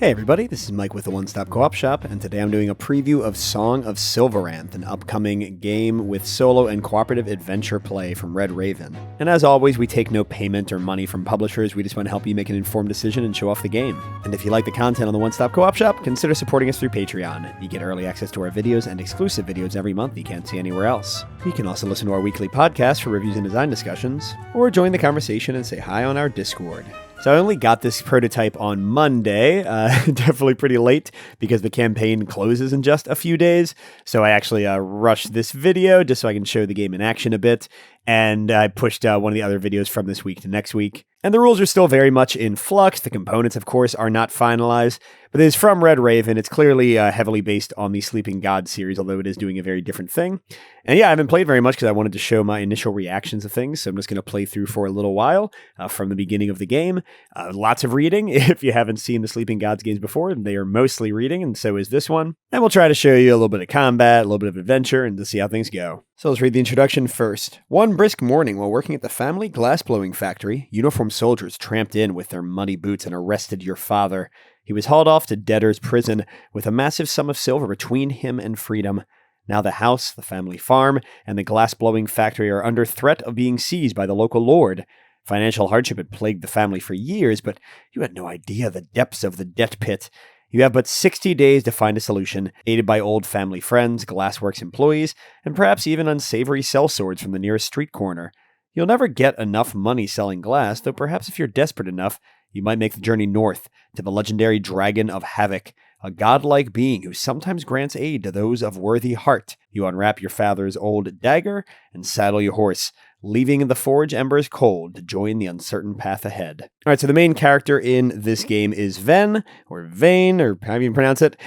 Hey everybody, this is Mike with the One Stop Co-op Shop, and today I'm doing a preview of Song of Silveranth, an upcoming game with solo and cooperative adventure play from Red Raven. And as always, we take no payment or money from publishers, we just want to help you make an informed decision and show off the game. And if you like the content on the One Stop Co-op Shop, consider supporting us through Patreon. You get early access to our videos and exclusive videos every month you can't see anywhere else. You can also listen to our weekly podcast for reviews and design discussions, or join the conversation and say hi on our Discord. So I only got this prototype on Monday, definitely pretty late because the campaign closes in just a few days. So I actually rushed this video just so I can show the game in action a bit. And I pushed one of the other videos from this week to next week. And the rules are still very much in flux. The components, of course, are not finalized. But it is from Red Raven. It's clearly heavily based on the Sleeping God series, although it is doing a very different thing. And yeah, I haven't played very much because I wanted to show my initial reactions of things. So I'm just going to play through for a little while from the beginning of the game. Lots of reading. If you haven't seen the Sleeping Gods games before, they are mostly reading, and so is this one. And we'll try to show you a little bit of combat, a little bit of adventure, and to see how things go. So let's read the introduction first. One brisk morning while working at the family glassblowing factory, uniformed soldiers tramped in with their muddy boots and arrested your father. He was hauled off to debtor's prison with a massive sum of silver between him and freedom. Now the house, the family farm, and the glassblowing factory are under threat of being seized by the local lord. Financial hardship had plagued the family for years, but you had no idea the depths of the debt pit. You have but 60 days to find a solution, aided by old family friends, Glassworks employees, and perhaps even unsavory sellswords from the nearest street corner. You'll never get enough money selling glass, though perhaps if you're desperate enough, you might make the journey north to the legendary Dragon of Havoc, a godlike being who sometimes grants aid to those of worthy heart. You unwrap your father's old dagger and saddle your horse, leaving the forge embers cold to join the uncertain path ahead. All right, so the main character in this game is Ven, or Vane, or however you pronounce it.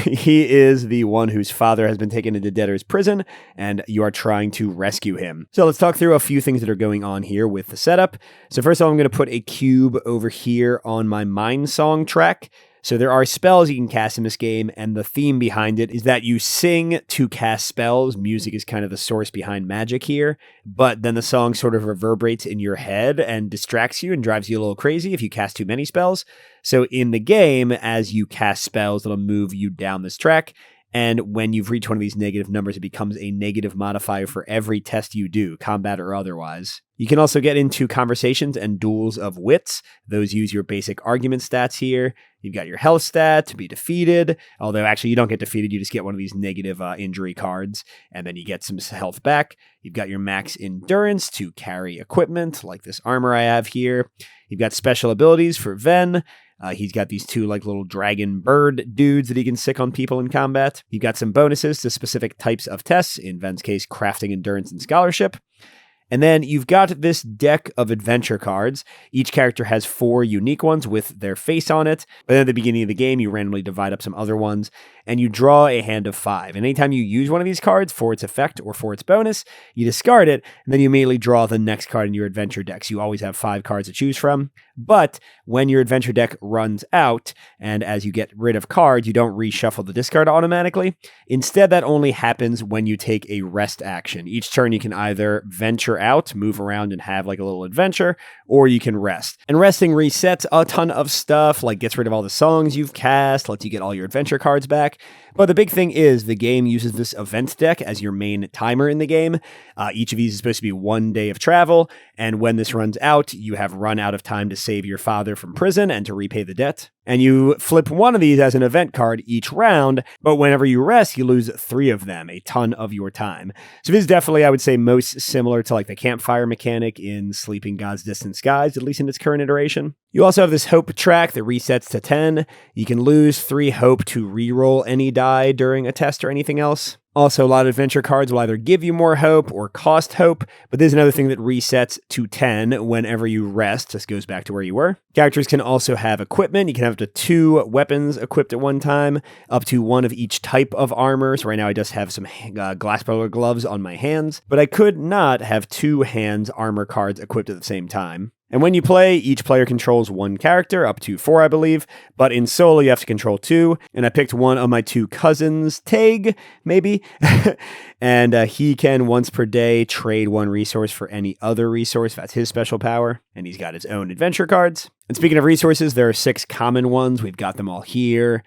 He is the one whose father has been taken into debtor's prison, and you are trying to rescue him. So let's talk through a few things that are going on here with the setup. So first of all, I'm going to put a cube over here on my Mind Song track. So there are spells you can cast in this game, and the theme behind it is that you sing to cast spells. Music is kind of the source behind magic here, but then the song sort of reverberates in your head and distracts you and drives you a little crazy if you cast too many spells. So in the game, as you cast spells, it'll move you down this track. And when you've reached one of these negative numbers, it becomes a negative modifier for every test you do, combat or otherwise. You can also get into conversations and duels of wits. Those use your basic argument stats here. You've got your health stat to be defeated, although actually you don't get defeated, you just get one of these negative injury cards, and then you get some health back. You've got your max endurance to carry equipment, like this armor I have here. You've got special abilities for Ven. He's got these two like little dragon bird dudes that he can sick on people in combat. You've got some bonuses to specific types of tests, in Ven's case, crafting, endurance, and scholarship. And then you've got this deck of adventure cards. Each character has 4 unique ones with their face on it. But then at the beginning of the game, you randomly divide up some other ones, and you draw a hand of 5. And anytime you use one of these cards for its effect or for its bonus, you discard it, and then you immediately draw the next card in your adventure deck. So you always have 5 cards to choose from. But when your adventure deck runs out, and as you get rid of cards, you don't reshuffle the discard automatically. Instead, that only happens when you take a rest action. Each turn, you can either venture out, move around, and have like a little adventure, or you can rest. And resting resets a ton of stuff, like gets rid of all the songs you've cast, lets you get all your adventure cards back. But the big thing is the game uses this event deck as your main timer in the game. Each of these is supposed to be 1 day of travel, and when this runs out, you have run out of time to save your father from prison and to repay the debt. And you flip one of these as an event card each round, but whenever you rest, you lose 3 of them, a ton of your time. So this is definitely, I would say, most similar to like the campfire mechanic in Sleeping God's Distant Skies, at least in its current iteration. You also have this hope track that resets to 10. You can lose 3 hope to reroll any die during a test or anything else. Also, a lot of adventure cards will either give you more hope or cost hope, but there's another thing that resets to 10 whenever you rest. This goes back to where you were. Characters can also have equipment. You can have up to 2 weapons equipped at one time, up to 1 of each type of armor. So right now I just have some glassblower gloves on my hands, but I could not have 2 hands armor cards equipped at the same time. And when you play, each player controls 1 character, up to 4, I believe. But in solo, you have to control 2. And I picked one of my 2 cousins, Tag, maybe. And he can, once per day, trade 1 resource for any other resource. That's his special power. And he's got his own adventure cards. And speaking of resources, there are 6 common ones. We've got them all here.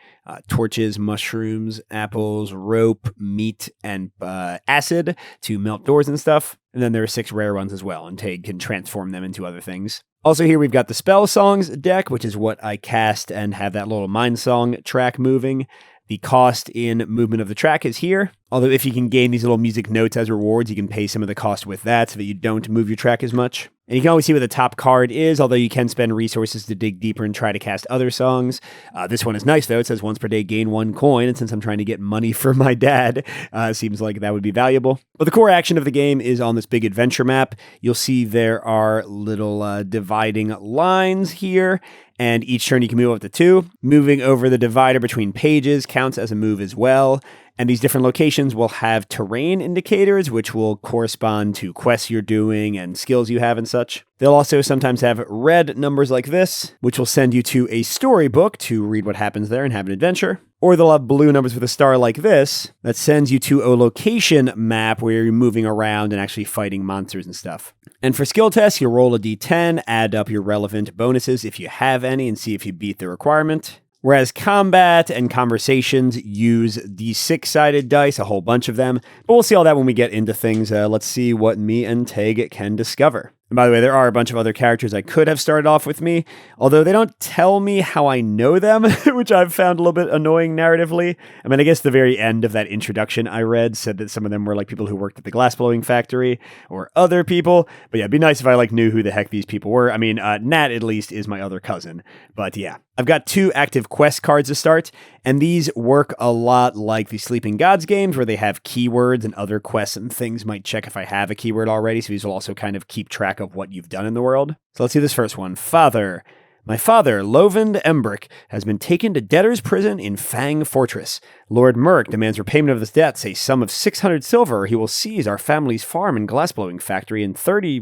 Torches, mushrooms, apples, rope, meat, and acid to melt doors and stuff. And then there are 6 rare ones as well, and Tag can transform them into other things. Also here we've got the Spell Songs deck, which is what I cast and have that little Mind Song track moving. The cost in movement of the track is here. Although if you can gain these little music notes as rewards, you can pay some of the cost with that so that you don't move your track as much. And you can always see what the top card is, although you can spend resources to dig deeper and try to cast other songs. This one is nice, though. It says once per day, gain 1 coin. And since I'm trying to get money for my dad, seems like that would be valuable. But the core action of the game is on this big adventure map. You'll see there are little dividing lines here. And each turn you can move up to 2. Moving over the divider between pages counts as a move as well. And these different locations will have terrain indicators, which will correspond to quests you're doing and skills you have and such. They'll also sometimes have red numbers like this, which will send you to a storybook to read what happens there and have an adventure. Or they'll have blue numbers with a star like this that sends you to a location map where you're moving around and actually fighting monsters and stuff. And for skill tests, you roll a d10, add up your relevant bonuses if you have any, and see if you beat the requirement. Whereas combat and conversations use the 6-sided dice, a whole bunch of them. But we'll see all that when we get into things. Let's see what me and Tag can discover. And by the way, there are a bunch of other characters I could have started off with me, although they don't tell me how I know them, which I've found a little bit annoying narratively. I mean, I guess the very end of that introduction I read said that some of them were like people who worked at the glassblowing factory or other people. But yeah, it'd be nice if I knew who the heck these people were. I mean, Nat at least is my other cousin. But yeah, I've got 2 active quest cards to start, and these work a lot like the Sleeping Gods games where they have keywords and other quests and things might check if I have a keyword already. So these will also kind of keep track of what you've done in the world. So let's see this first one. Father. My father, Lovind Embrick, has been taken to debtor's prison in Fang Fortress. Lord Merk demands repayment of his debts, a sum of 600 silver, or he will seize our family's farm and glassblowing factory in 30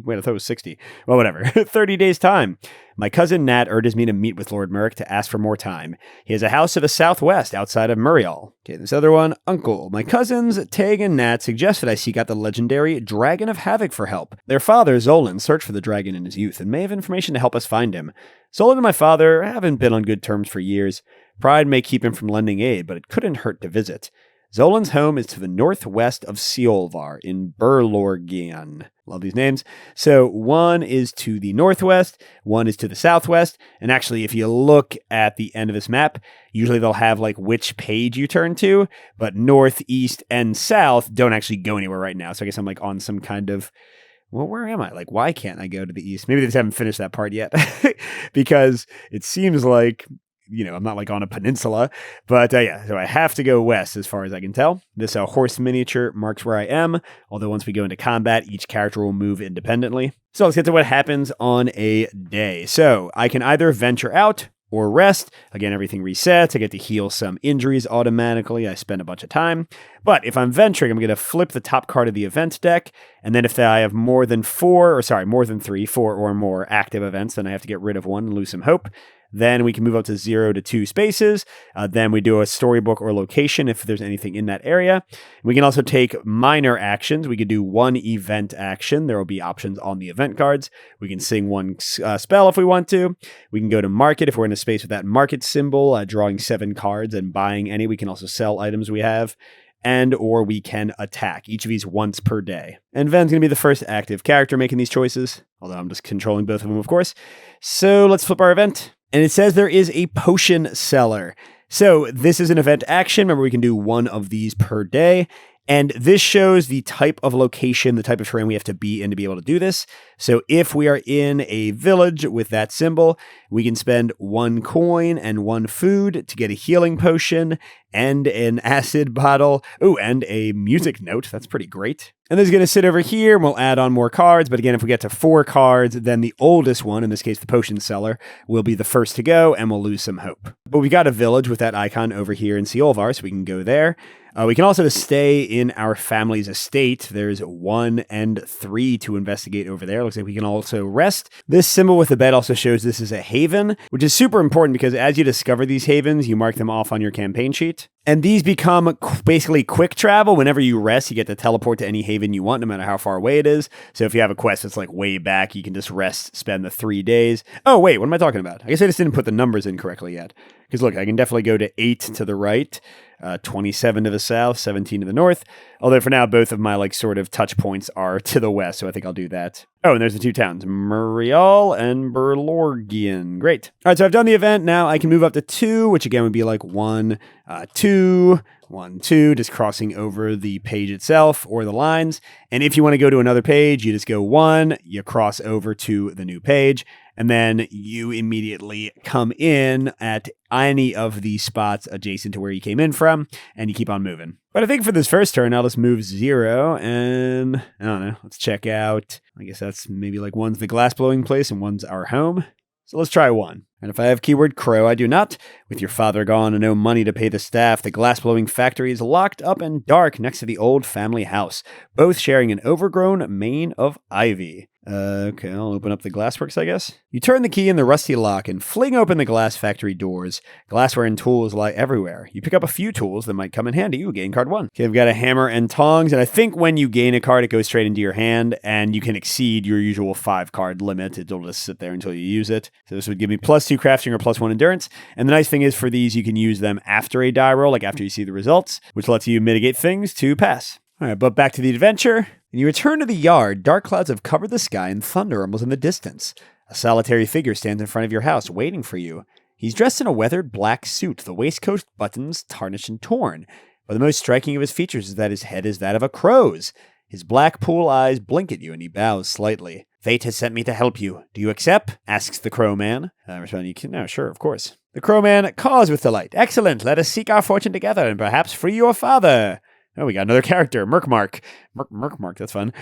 days' time. My cousin Nat urges me to meet with Lord Merk to ask for more time. He has a house to the southwest outside of Muriel. Okay, this other one, Uncle. My cousins Tag and Nat suggest that I seek out the legendary Dragon of Havoc for help. Their father, Zolan, searched for the dragon in his youth and may have information to help us find him. Zolan and my father haven't been on good terms for years. Pride may keep him from lending aid, but it couldn't hurt to visit. Zolan's home is to the northwest of Siolvar in Burlorgian. Love these names. So one is to the northwest, one is to the southwest. And actually, if you look at the end of this map, usually they'll have which page you turn to, but north, east, and south don't actually go anywhere right now. So I guess I'm on some kind of, well, where am I? Why can't I go to the east? Maybe they just haven't finished that part yet because it seems like, I'm not on a peninsula, but yeah, so I have to go west as far as I can tell. This horse miniature marks where I am, although once we go into combat, each character will move independently. So let's get to what happens on a day. So I can either venture out or rest. Again, everything resets. I get to heal some injuries automatically. I spend a bunch of time. But if I'm venturing, I'm going to flip the top card of the event deck. And then if I have more than 4 or more active events, then I have to get rid of one and lose some hope. Then we can move up to 0 to 2 spaces. Then we do a storybook or location if there's anything in that area. We can also take minor actions. We could do 1 event action. There will be options on the event cards. We can sing 1 spell if we want to. We can go to market if we're in a space with that market symbol, drawing 7 cards and buying any. We can also sell items we have. Or we can attack, each of these once per day. And Ven's going to be the first active character making these choices, although I'm just controlling both of them, of course. So let's flip our event. And it says there is a potion seller. So this is an event action. Remember, we can do 1 of these per day. And this shows the type of location, the type of terrain we have to be in to be able to do this. So if we are in a village with that symbol, we can spend 1 coin and 1 food to get a healing potion and an acid bottle. Oh, and a music note. That's pretty great. And this is going to sit over here and we'll add on more cards. But again, if we get to 4 cards, then the oldest one, in this case, the potion seller, will be the first to go and we'll lose some hope. But we got a village with that icon over here in Siolvar, so we can go there. We can also stay in our family's estate. There's 1 and 3 to investigate over there. Looks like we can also rest. This symbol with the bed also shows this is a haven, which is super important because as you discover these havens, you mark them off on your campaign sheet. teleport. And these become basically quick travel. Whenever you rest, you get to teleport to any haven you want, no matter how far away it is. So if you have a quest that's like way back, you can just rest, spend the 3 days. Oh, wait, what am I talking about? I guess I just didn't put the numbers in correctly yet. Because look, I can definitely go to 8 to the right, 27 to the south, 17 to the north. Although for now, both of my like sort of touch points are to the west, so I think I'll do that. Oh, and there's the 2 towns, Muriel and Berlorgian. Great. All right, so I've done the event. Now I can move up to 2, which again would be like 1, 2, 1, 2, just crossing over the page itself or the lines. And if you want to go to another page, you just go 1, you cross over to the new page, and then you immediately come in at any of the spots adjacent to where you came in from, and you keep on moving. But I think for this first turn, I'll just move 0, and I don't know, let's check out, I guess that's maybe like 1's the glass blowing place and 1's our home. So let's try 1. And if I have keyword crow, I do not. With your father gone and no money to pay the staff, the glass-blowing factory is locked up and dark next to the old family house, both sharing an overgrown mane of ivy. Okay, I'll open up the glassworks, I guess. You turn the key in the rusty lock and fling open the glass factory doors. Glassware and tools lie everywhere. You pick up a few tools that might come in handy. You gain card 1. Okay, I've got a hammer and tongs, and I think when you gain a card, it goes straight into your hand, and you can exceed your usual 5-card limit. It'll just sit there until you use it. So this would give me +2 crafting or +1 endurance. And the nice thing is for these, you can use them after a die roll, like after you see the results, which lets you mitigate things to pass. All right, but back to the adventure. When you return to the yard, dark clouds have covered the sky and thunder rumbles in the distance. A solitary figure stands in front of your house, waiting for you. He's dressed in a weathered black suit, the waistcoat buttons tarnished and torn. But the most striking of his features is that his head is that of a crow's. His black pool eyes blink at you, and he bows slightly. Fate has sent me to help you. Do you accept? Asks the crow man. Responding, no, sure, of course. The crow man caws with delight. Excellent, let us seek our fortune together and perhaps free your father. Oh, we got another character, Merkmark. Merkmark, that's fun.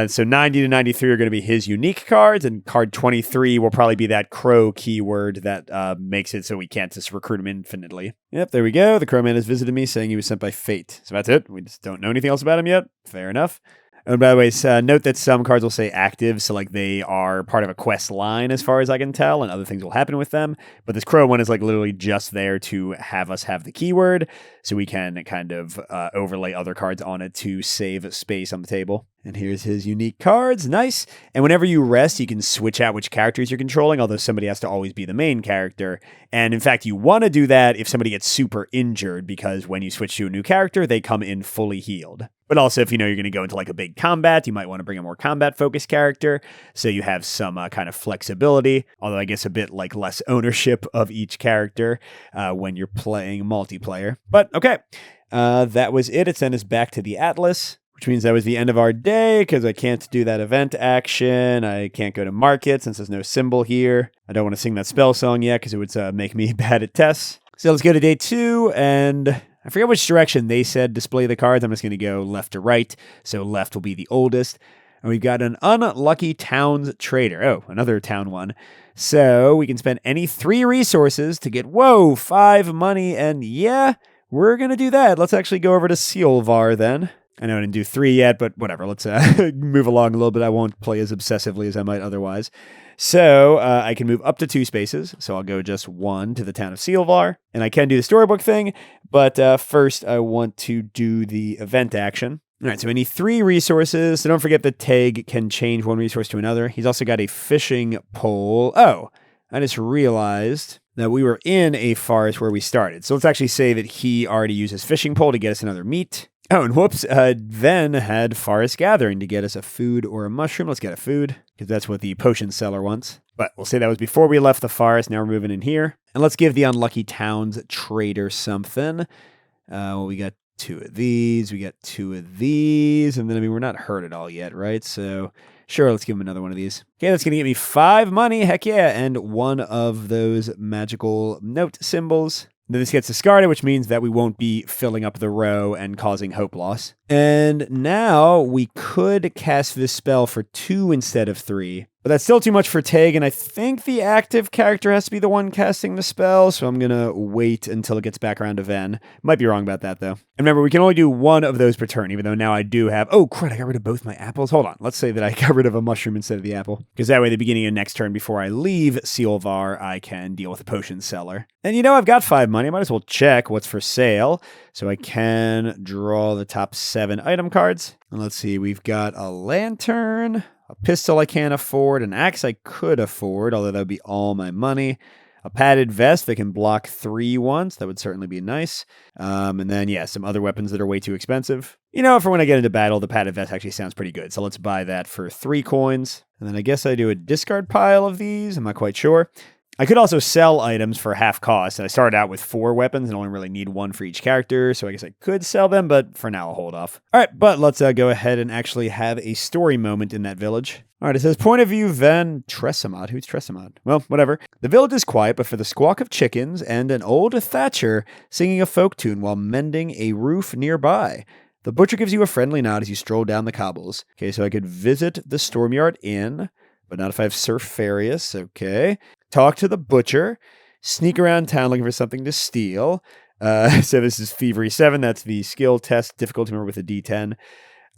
So 90 to 93 are going to be his unique cards, and card 23 will probably be that crow keyword that makes it so we can't just recruit him infinitely. Yep, there we go. The crowman has visited me saying he was sent by fate. So that's it. We just don't know anything else about him yet. Fair enough. And by the way, note that some cards will say active, so like they are part of a quest line as far as I can tell, and other things will happen with them. But this crow one is like literally just there to have us have the keyword, so we can kind of overlay other cards on it to save space on the table. And here's his unique cards. Nice. And whenever you rest, you can switch out which characters you're controlling, although somebody has to always be the main character. And in fact, you want to do that if somebody gets super injured, because when you switch to a new character, they come in fully healed. But also, if you know you're going to go into like a big combat, you might want to bring a more combat-focused character, so you have some kind of flexibility, although I guess a bit like less ownership of each character when you're playing multiplayer. But okay, that was it. It sent us back to the Atlas, which means that was the end of our day because I can't do that event action. I can't go to market since there's no symbol here. I don't want to sing that spell song yet because it would make me bad at tests. So let's go to day 2, and I forget which direction they said display the cards. I'm just going to go left to right, so left will be the oldest. And we've got an unlucky towns trader. Oh, another town one. So we can spend any 3 resources to get, 5 money, and yeah, we're going to do that. Let's actually go over to Silveranth then. I know I didn't do 3 yet, but whatever. Let's move along a little bit. I won't play as obsessively as I might otherwise. So I can move up to 2 spaces. So I'll go just 1 to the town of Silveranth. And I can do the storybook thing, but first I want to do the event action. All right, so I need 3 resources. So don't forget that Teg can change 1 resource to another. He's also got a fishing pole. Oh, I just realized that we were in a forest where we started. So let's actually say that he already used his fishing pole to get us another meat. Oh, and whoops, then had Forest Gathering to get us a food or a mushroom. Let's get a food, because that's what the potion seller wants. But we'll say that was before we left the forest. Now we're moving in here. And let's give the Unlucky Towns trader something. We got 2 of these. We got 2 of these. And then, we're not hurt at all yet, right? So, sure, let's give him another one of these. Okay, that's going to get me 5 money. Heck yeah. And 1 of those magical note symbols. Then this gets discarded, which means that we won't be filling up the row and causing hope loss. And now we could cast this spell for 2 instead of 3. But But that's still too much for Tag, and I think the active character has to be the one casting the spell, so I'm going to wait until it gets back around to Ven. Might be wrong about that, though. And remember, we can only do one of those per turn, even though now I do have... Oh, crud, I got rid of both my apples? Hold on, let's say that I got rid of a mushroom instead of the apple. Because that way, at the beginning of next turn, before I leave Silvar, I can deal with a potion seller. And I've got 5 money. I might as well check what's for sale. So I can draw the top 7 item cards. And let's see, we've got a lantern... A pistol I can't afford, an axe I could afford, although that would be all my money. A padded vest that can block 3 once, that would certainly be nice. And then, some other weapons that are way too expensive. For when I get into battle, the padded vest actually sounds pretty good, so let's buy that for 3 coins. And then I guess I do a discard pile of these, I'm not quite sure. I could also sell items for half cost, and I started out with 4 weapons and only really need 1 for each character, so I guess I could sell them, but for now I'll hold off. All right, but let's go ahead and actually have a story moment in that village. All right, it says, point of view, Ven Tresamot. Who's Tresamot? Well, whatever. The village is quiet, but for the squawk of chickens and an old thatcher singing a folk tune while mending a roof nearby. The butcher gives you a friendly nod as you stroll down the cobbles. Okay, so I could visit the Stormyard Inn, but not if I have Surfarius, okay. Talk to the butcher, sneak around town looking for something to steal. So this is Thievery 7. That's the skill test difficulty number with a D10.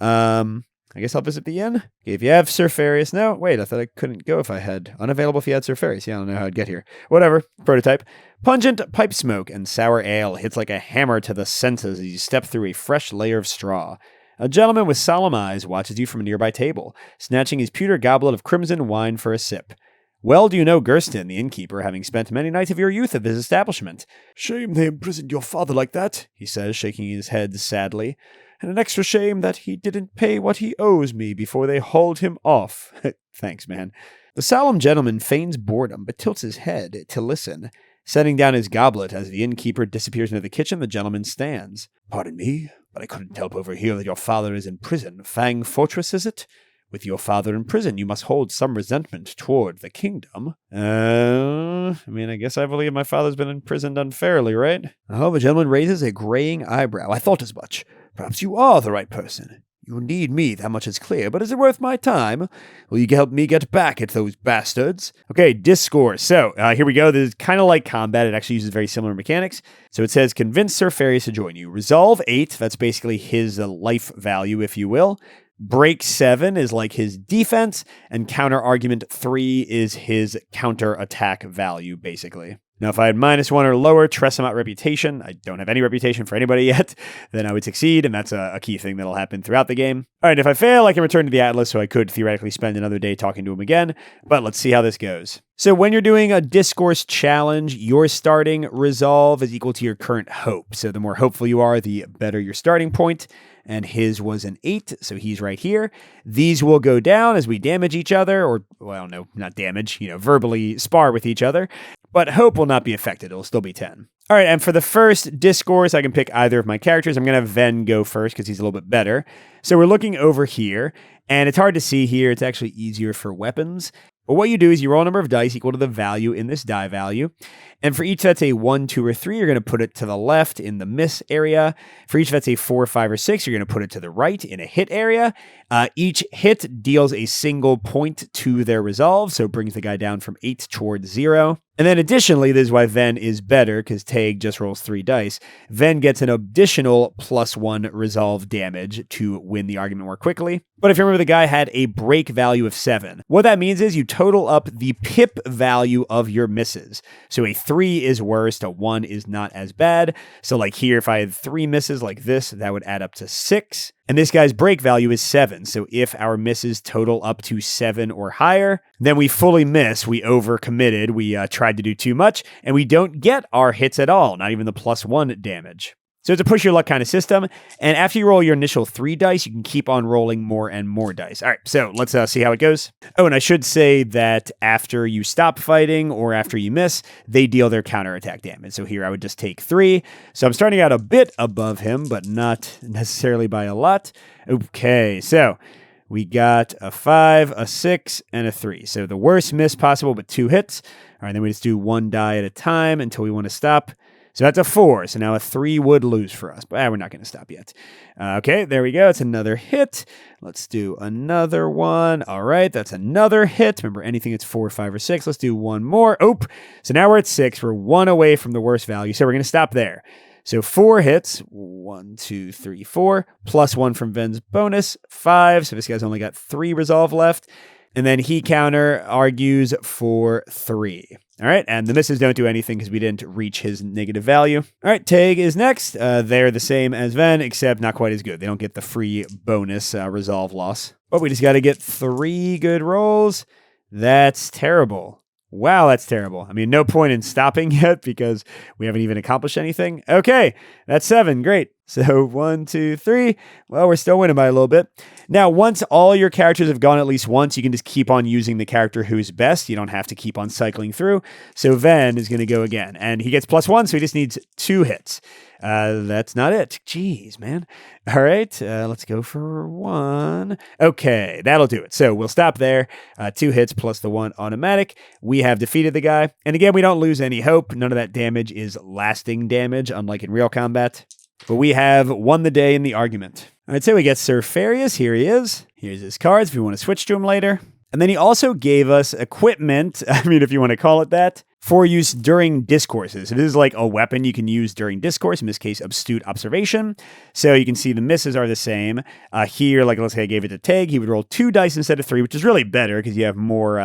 I guess I'll visit the inn. Okay, if you have Surfarius. No, wait, I thought I couldn't go if I had. Unavailable if you had Surfarius. Yeah, I don't know how I'd get here. Whatever. Prototype. Pungent pipe smoke and sour ale hits like a hammer to the senses as you step through a fresh layer of straw. A gentleman with solemn eyes watches you from a nearby table, snatching his pewter goblet of crimson wine for a sip. Well do you know Gerston, the innkeeper, having spent many nights of your youth at this establishment. Shame they imprisoned your father like that, he says, shaking his head sadly. And an extra shame that he didn't pay what he owes me before they hauled him off. Thanks, man. The solemn gentleman feigns boredom, but tilts his head to listen. Setting down his goblet as the innkeeper disappears into the kitchen, the gentleman stands. Pardon me, but I couldn't help overhear that your father is in prison. Fang Fortress, is it? With your father in prison, you must hold some resentment toward the kingdom. I guess I believe my father's been imprisoned unfairly, right? Oh, the gentleman raises a graying eyebrow. I thought as much. Perhaps you are the right person. You need me, that much is clear, but is it worth my time? Will you help me get back at those bastards? Okay, Discourse. So, here we go. This is kind of like combat. It actually uses very similar mechanics. So it says, convince Surfarius to join you. Resolve 8, that's basically his life value, if you will. Break 7 is like his defense, and counter argument 3 is his counter attack value, basically. Now, if I had -1 or lower Tresamot reputation, I don't have any reputation for anybody yet, then I would succeed, and that's a key thing that'll happen throughout the game. All right, if I fail, I can return to the Atlas, so I could theoretically spend another day talking to him again, but let's see how this goes. So when you're doing a Discourse challenge, your starting resolve is equal to your current hope. So the more hopeful you are, the better your starting point. And his was an 8, so he's right here. These will go down as we damage each other, or, well, no, not damage, verbally spar with each other. But hope will not be affected. It'll still be 10. All right, and for the first Discourse, I can pick either of my characters. I'm going to have Ven go first because he's a little bit better. So we're looking over here, and it's hard to see here. It's actually easier for weapons. But what you do is you roll a number of dice equal to the value in this die value. And for each that's a 1, 2, or 3, you're going to put it to the left in the miss area. For each that's a 4, 5, or 6, you're going to put it to the right in a hit area. Each hit deals a single point to their resolve, so it brings the guy down from 8 towards 0. And then additionally, this is why Ven is better, because Tag just rolls 3 dice. Ven gets an additional +1 resolve damage to win the argument more quickly. But if you remember, the guy had a break value of 7. What that means is you total up the pip value of your misses. So a 3 is worst, a 1 is not as bad. So like here, if I had 3 misses like this, that would add up to 6. And this guy's break value is 7. So if our misses total up to 7 or higher, then we fully miss. We overcommitted. We tried to do too much, and we don't get our hits at all, not even the +1 damage. So it's a push your luck kind of system. And after you roll your initial 3 dice, you can keep on rolling more and more dice. All right, so let's see how it goes. Oh, and I should say that after you stop fighting or after you miss, they deal their counterattack damage. So here I would just take 3. So I'm starting out a bit above him, but not necessarily by a lot. Okay, so we got a 5, a 6, and a 3. So the worst miss possible, but 2 hits. All right, then we just do 1 die at a time until we want to stop. So that's a 4. So now a 3 would lose for us. But we're not going to stop yet. Okay, there we go. It's another hit. Let's do another one. All right, that's another hit. Remember, anything that's 4, 5, or 6. Let's do one more. Oh, so now we're at 6. We're 1 away from the worst value. So we're going to stop there. So 4 hits, 1, 2, 3, 4, plus 1 from Ven's bonus, 5. So this guy's only got 3 resolve left. And then he counter argues for 3. All right, and the misses don't do anything because we didn't reach his negative value. All right, Tag is next. They're the same as Ven, except not quite as good. They don't get the free bonus resolve loss. But we just got to get 3 good rolls. That's terrible. Wow, that's terrible. I mean, no point in stopping yet because we haven't even accomplished anything. Okay, that's 7. Great. So 1, 2, 3. Well, we're still winning by a little bit. Now, once all your characters have gone at least once, you can just keep on using the character who's best. You don't have to keep on cycling through. So Ven is going to go again. And he gets +1, so he just needs 2 hits. That's not it. Jeez, man. All right, let's go for 1. Okay, that'll do it. So we'll stop there. 2 hits plus the 1 automatic. We have defeated the guy. And again, we don't lose any hope. None of that damage is lasting damage, unlike in real combat. But we have won the day in the argument. All right, so we get Sir Farius. Here he is. Here's his cards if you want to switch to him later. And then he also gave us equipment, I mean, if you want to call it that, for use during discourses. So this is like a weapon you can use during discourse, in this case, astute observation. So you can see the misses are the same. Here, like let's say I gave it to Tag, he would roll 2 dice instead of 3, which is really better because you have more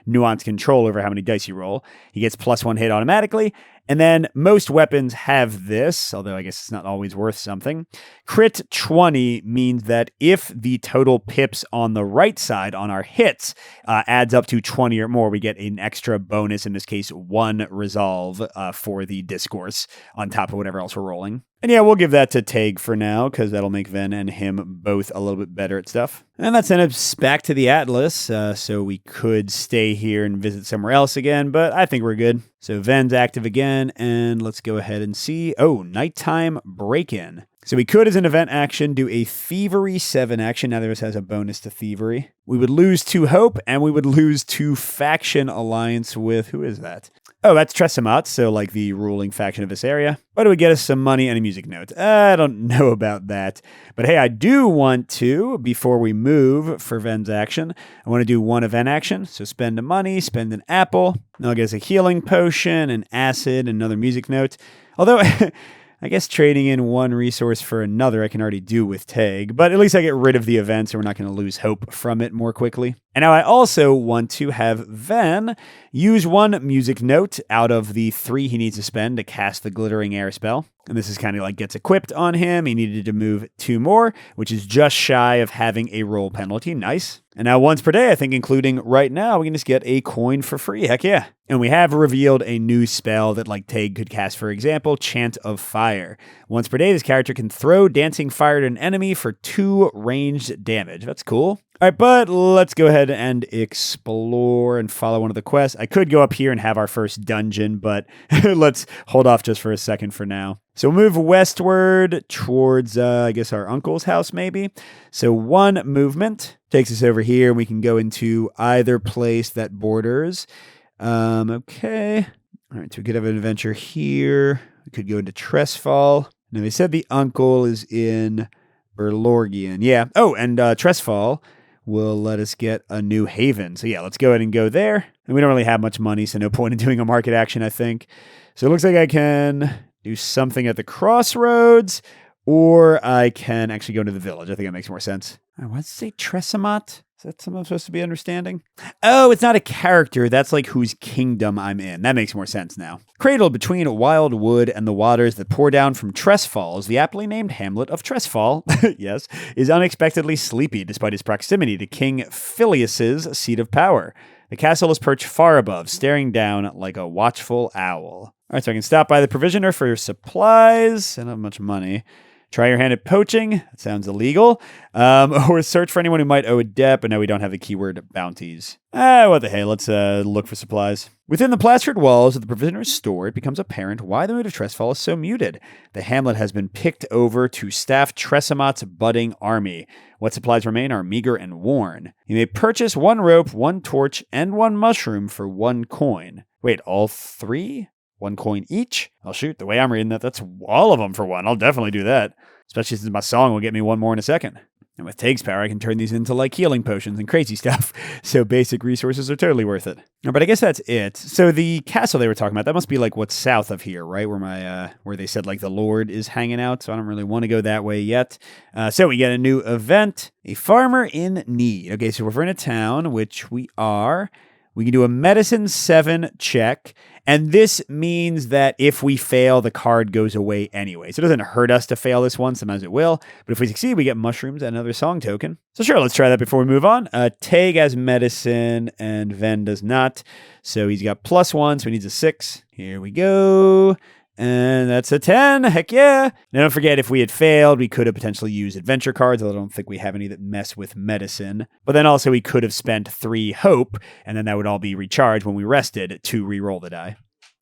nuanced control over how many dice you roll. He gets +1 hit automatically. And then most weapons have this, although I guess it's not always worth something. Crit 20 means that if the total pips on the right side on our hits adds up to 20 or more, we get an extra bonus, in this case, 1 resolve for the discourse on top of whatever else we're rolling. And yeah, we'll give that to Tag for now, because that'll make Ven and him both a little bit better at stuff. And that sent us back to the Atlas, so we could stay here and visit somewhere else again, but I think we're good. So Ven's active again, and let's go ahead and see. Oh, nighttime break-in. So we could, as an event action, do a Thievery 7 action. Neither of us has a bonus to Thievery. We would lose 2 hope, and we would lose 2 faction alliance with, who is that? Oh, that's Tresamat, so like the ruling faction of this area. But it would get us some money and a music note. I don't know about that. But hey, I do want to, before we move for Ven's action, I want to do 1 event action. So spend the money, spend an apple. And I'll get us a healing potion, an acid, another music note. Although, I guess trading in 1 resource for another I can already do with Tag, but at least I get rid of the event so we're not going to lose hope from it more quickly. And now I also want to have Ven use 1 music note out of the 3 he needs to spend to cast the Glittering Air spell. And this is kind of like gets equipped on him. He needed to move 2 more, which is just shy of having a roll penalty. Nice. And now once per day, I think including right now, we can just get a coin for free. Heck yeah. And we have revealed a new spell that like Tag could cast, for example, Chant of Fire. Once per day, this character can throw dancing fire at an enemy for 2 ranged damage. That's cool. All right, but let's go ahead and explore and follow one of the quests. I could go up here and have our first dungeon, but let's hold off just for a second for now. So we'll move westward towards, I guess, our uncle's house, maybe. So 1 movement takes us over here, and we can go into either place that borders. Okay. All right, so we could have an adventure here. We could go into Tresfall. Now, they said the uncle is in Berlorgian. Yeah. Oh, and Tresfall will let us get a new haven. So yeah, let's go ahead and go there. And we don't really have much money, so no point in doing a market action, I think. So it looks like I can do something at the crossroads, or I can actually go to the village. I think that makes more sense. Why does it say Tresamat? Is that something I'm supposed to be understanding? Oh, it's not a character. That's like whose kingdom I'm in. That makes more sense now. Cradled between a wild wood and the waters that pour down from Tress Falls, the aptly named hamlet of Tressfall, yes, is unexpectedly sleepy despite its proximity to King Phileus's seat of power. The castle is perched far above, staring down like a watchful owl. All right, so I can stop by the provisioner for supplies. I don't have much money. Try your hand at poaching. That sounds illegal. Or search for anyone who might owe a debt, but no, we don't have the keyword bounties. What the hey, let's look for supplies. Within the plastered walls of the provisioner's store, it becomes apparent why the mood of Tressfall is so muted. The hamlet has been picked over to staff Tresamat's budding army. What supplies remain are meager and worn. You may purchase 1 rope, 1 torch, and 1 mushroom for 1 coin. Wait, all 3? 1 coin each. Oh, shoot, the way I'm reading that, that's all of them for 1. I'll definitely do that, especially since my song will get me 1 more in a second. And with Tag's power, I can turn these into like healing potions and crazy stuff. So basic resources are totally worth it. But I guess that's it. So the castle they were talking about, that must be like what's south of here, right? Where they said like the Lord is hanging out. So I don't really want to go that way yet. So we get a new event, a farmer in need. Okay, so if we're in a town, which we are, we can do a medicine 7 check. And this means that if we fail, the card goes away anyway. So it doesn't hurt us to fail this one. Sometimes it will. But if we succeed, we get mushrooms and another song token. So sure, let's try that before we move on. Tag has medicine and Ven does not. So he's got +1, so he needs a 6. Here we go. And that's a 10. Heck yeah. Now don't forget, if we had failed, we could have potentially used adventure cards, although I don't think we have any that mess with medicine. But then also we could have spent 3 hope, and then that would all be recharged when we rested to re-roll the die.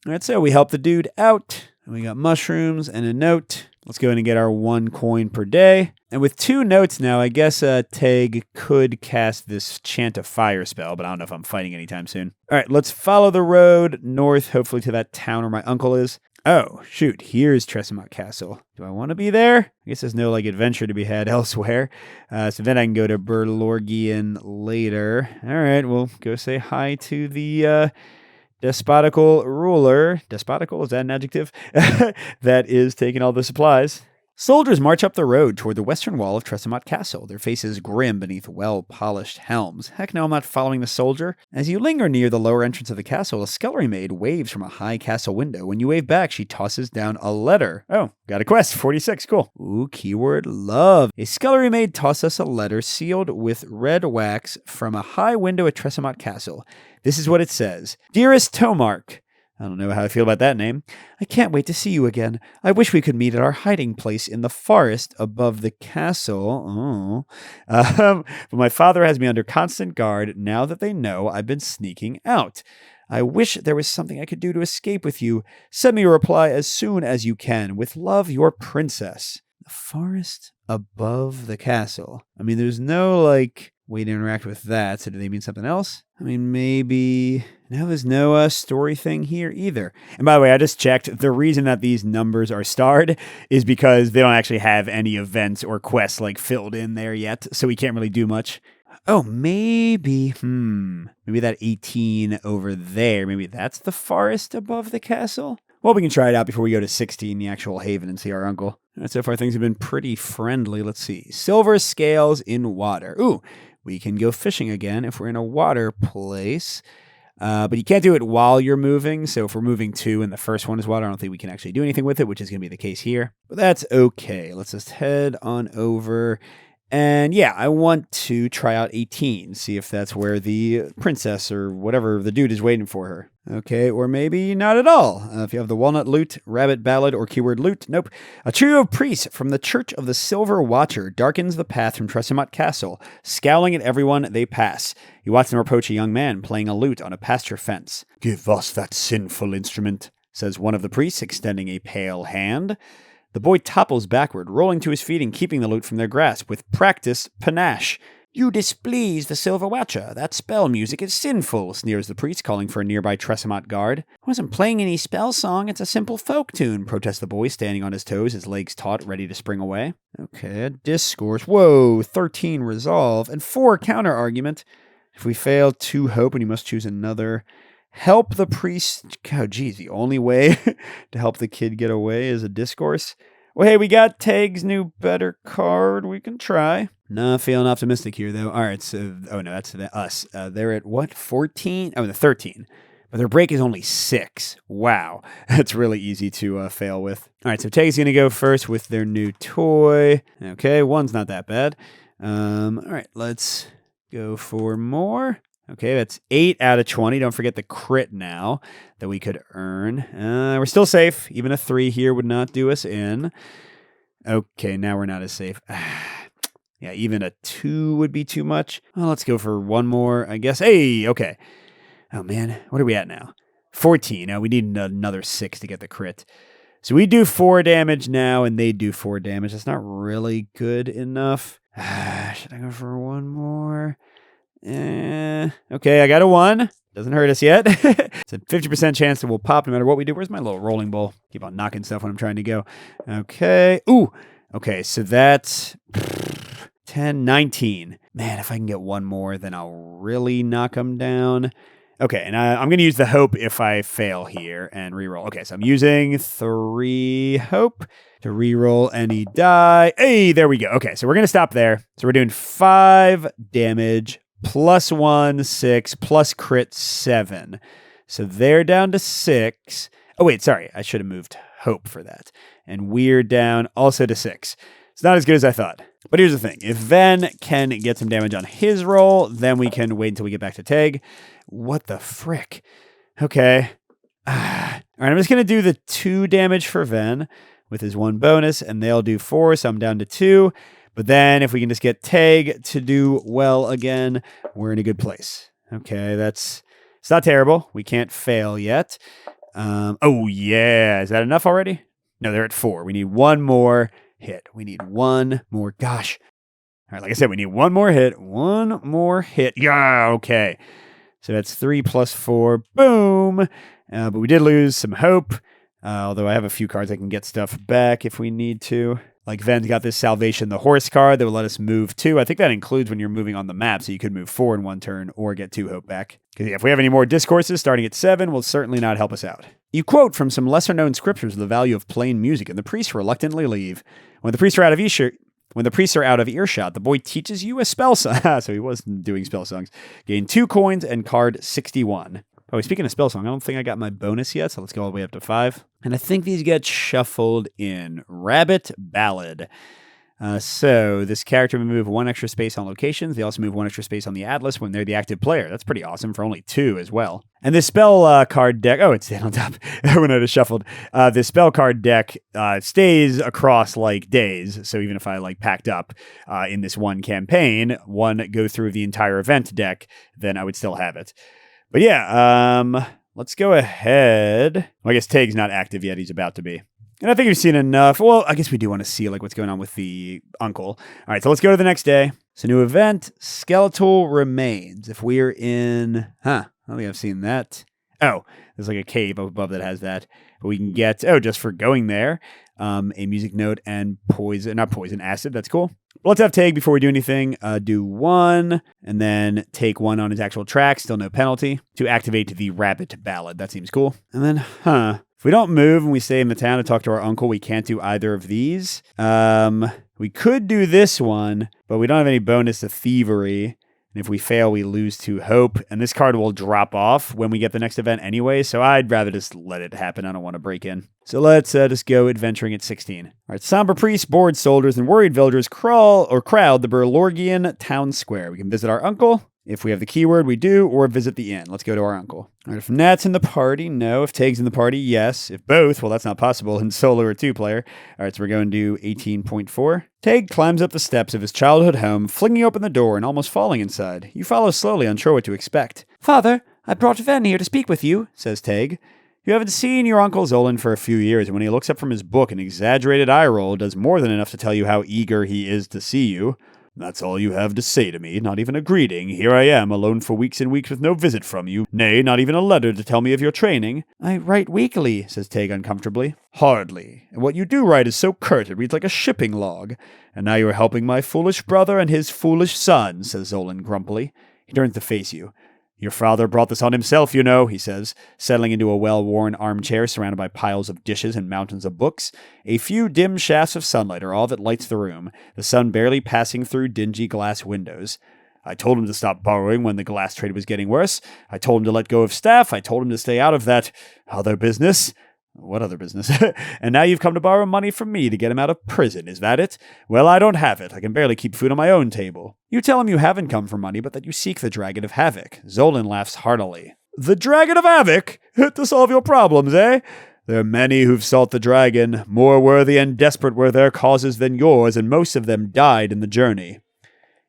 All right, so we help the dude out. And we got mushrooms and a note. Let's go in and get our 1 coin per day. And with 2 notes now, I guess Tag could cast this Chant of Fire spell, but I don't know if I'm fighting anytime soon. All right, let's follow the road north, hopefully to that town where my uncle is. Oh, shoot, here's Tressamot Castle. Do I want to be there? I guess there's no, adventure to be had elsewhere. So then I can go to Berlorgian later. All right, we'll go say hi to the despotical ruler. Despotical, is that an adjective? That is taking all the supplies. Soldiers march up the road toward the western wall of Tressamot Castle, their faces grim beneath well-polished helms. Heck no, I'm not following the soldier. As you linger near the lower entrance of the castle, a scullery maid waves from a high castle window. When you wave back, she tosses down a letter. Oh, got a quest, 46, cool. Ooh, keyword love. A scullery maid tosses us a letter sealed with red wax from a high window at Tressamot Castle. This is what it says. Dearest Tomark, I don't know how I feel about that name. I can't wait to see you again. I wish we could meet at our hiding place in the forest above the castle. But my father has me under constant guard now that they know I've been sneaking out. I wish there was something I could do to escape with you. Send me a reply as soon as you can. With love, your princess. The forest above the castle. I mean, there's no, way to interact with that. So do they mean something else? I mean, maybe... No, there's no story thing here either. And by the way, I just checked. The reason that these numbers are starred is because they don't actually have any events or quests filled in there yet. So we can't really do much. Oh, maybe that 18 over there. Maybe that's the forest above the castle. Well, we can try it out before we go to 16, the actual haven, and see our uncle. And so far, things have been pretty friendly. Let's see. Silver scales in water. Ooh, we can go fishing again if we're in a water place. But you can't do it while you're moving. So if we're moving 2 and the first one is water, I don't think we can actually do anything with it, which is going to be the case here. But that's okay. Let's just head on over. And yeah, I want to try out 18, see if that's where the princess or whatever the dude is waiting for her. Okay, or maybe not at all. If you have the walnut lute, rabbit ballad, or keyword lute, nope. A trio of priests from the Church of the Silver Watcher darkens the path from Tressamot Castle, scowling at everyone they pass. You watch them approach a young man playing a lute on a pasture fence. Give us that sinful instrument, says one of the priests, extending a pale hand. The boy topples backward, rolling to his feet and keeping the lute from their grasp with practiced panache. You displease the Silver Watcher. That spell music is sinful, sneers the priest, calling for a nearby Tressamot guard. I wasn't playing any spell song, it's a simple folk tune, protests the boy, standing on his toes, his legs taut, ready to spring away. Okay, a discourse. Whoa, 13 resolve, and 4 counter-argument. If we fail 2 hope, and you must choose another... Help the priest. Oh, geez, the only way to help the kid get away is a discourse. Well, hey, we got Tag's new better card. We can try. No, feeling optimistic here, though. All right, so... Oh, no, that's us. They're at, what, 14? Oh, the 13. But their break is only 6. Wow. That's really easy to fail with. All right, so Tag's going to go first with their new toy. Okay, 1's not that bad. All right, let's go for more. Okay, that's 8 out of 20. Don't forget the crit now that we could earn. We're still safe. Even a 3 here would not do us in. Okay, now we're not as safe. Yeah, even a 2 would be too much. Well, let's go for 1 more, I guess. Hey, okay. Oh, man, what are we at now? 14. Now we need another 6 to get the crit. So we do 4 damage now, and they do 4 damage. That's not really good enough. Should I go for 1 more? Okay, I got a 1. Doesn't hurt us yet. It's a 50% chance that we'll pop no matter what we do. Where's my little rolling bowl? Keep on knocking stuff when I'm trying to go. Okay. Ooh. Okay, so that's 10, 19. Man, if I can get one more, then I'll really knock them down. Okay, and I'm going to use the hope if I fail here and reroll. Okay, so I'm using 3 hope to reroll any die. Hey, there we go. Okay, so we're going to stop there. So we're doing 5 damage, plus 1, 6, plus crit 7. So they're down to 6. Oh, wait, sorry. I should have moved hope for that. And we're down also to 6. It's not as good as I thought. But here's the thing. If Ven can get some damage on his roll, then we can wait until we get back to Teg. What the frick? Okay. All right, I'm just going to do the 2 damage for Ven with his 1 bonus, and they'll do 4, so I'm down to 2. But then if we can just get Teg to do well again, we're in a good place. Okay, it's not terrible. We can't fail yet. Oh, yeah. Is that enough already? No, they're at 4. We need 1 more hit. We need 1 more. Gosh. All right, like I said, we need 1 more hit. 1 more hit. Yeah, okay. So that's 3 plus 4. Boom. But we did lose some hope. Although I have a few cards I can get stuff back if we need to. Like Ven's got this Salvation the Horse card that will let us move 2. I think that includes when you're moving on the map, so you could move 4 in 1 turn or get 2 hope back. Because if we have any more discourses starting at 7, will certainly not help us out. You quote from some lesser-known scriptures the value of plain music, and the priests reluctantly leave. When the priests are out of earshot, the boy teaches you a spell song. So he wasn't doing spell songs. Gain 2 coins and card 61. Oh, speaking of spell song, I don't think I got my bonus yet, so let's go all the way up to 5. And I think these get shuffled in. Rabbit Ballad. So this character will move 1 extra space on locations. They also move 1 extra space on the atlas when they're the active player. That's pretty awesome for only 2 as well. And this spell card deck, oh, it's staying on top when I just shuffled. This spell card deck stays across like days. So even if I like packed up in this one campaign, one go through the entire event deck, then I would still have it. But yeah, let's go ahead. Well, I guess Teg's not active yet. He's about to be. And I think we've seen enough. Well, I guess we do want to see like what's going on with the uncle. All right, so let's go to the next day. So new event, Skeletal Remains. If we're in, I don't think I've seen that. Oh, there's like a cave up above that has that. But we can get, just for going there, a music note and acid. That's cool. But let's have Teg before we do anything. Do 1 and then take 1 on his actual track. Still no penalty to activate the Rabbit Ballad. That seems cool. And then, if we don't move and we stay in the town to talk to our uncle, we can't do either of these. We could do this one, but we don't have any bonus to thievery. And if we fail, we lose 2 hope. And this card will drop off when we get the next event anyway. So I'd rather just let it happen. I don't want to break in. So let's just go adventuring at 16. All right, somber priests, bored soldiers, and worried villagers crowd the Berlorgian town square. We can visit our uncle. If we have the keyword, we do, or visit the inn. Let's go to our uncle. All right, if Nat's in the party, no. If Teg's in the party, yes. If both, well, that's not possible in solo or 2-player. All right, so we're going to 18.4. Teg climbs up the steps of his childhood home, flinging open the door and almost falling inside. You follow slowly, unsure what to expect. Father, I brought Ven here to speak with you, says Teg. You haven't seen your Uncle Zolan for a few years, and when he looks up from his book, an exaggerated eye roll does more than enough to tell you how eager he is to see you. That's all you have to say to me, not even a greeting. Here I am, alone for weeks and weeks with no visit from you. Nay, not even a letter to tell me of your training. I write weekly, says Teg uncomfortably. Hardly. And what you do write is so curt it reads like a shipping log. And now you're helping my foolish brother and his foolish son, says Zolan grumpily. He turns to face you. Your father brought this on himself, you know, he says, settling into a well-worn armchair surrounded by piles of dishes and mountains of books. A few dim shafts of sunlight are all that lights the room, the sun barely passing through dingy glass windows. I told him to stop borrowing when the glass trade was getting worse. I told him to let go of staff. I told him to stay out of that other business. What other business? And now you've come to borrow money from me to get him out of prison, is that it? Well, I don't have it. I can barely keep food on my own table. You tell him you haven't come for money, but that you seek the Dragon of Havoc. Zolan laughs heartily. The Dragon of Havoc? To solve your problems, eh? There are many who've sought the dragon. More worthy and desperate were their causes than yours, and most of them died in the journey.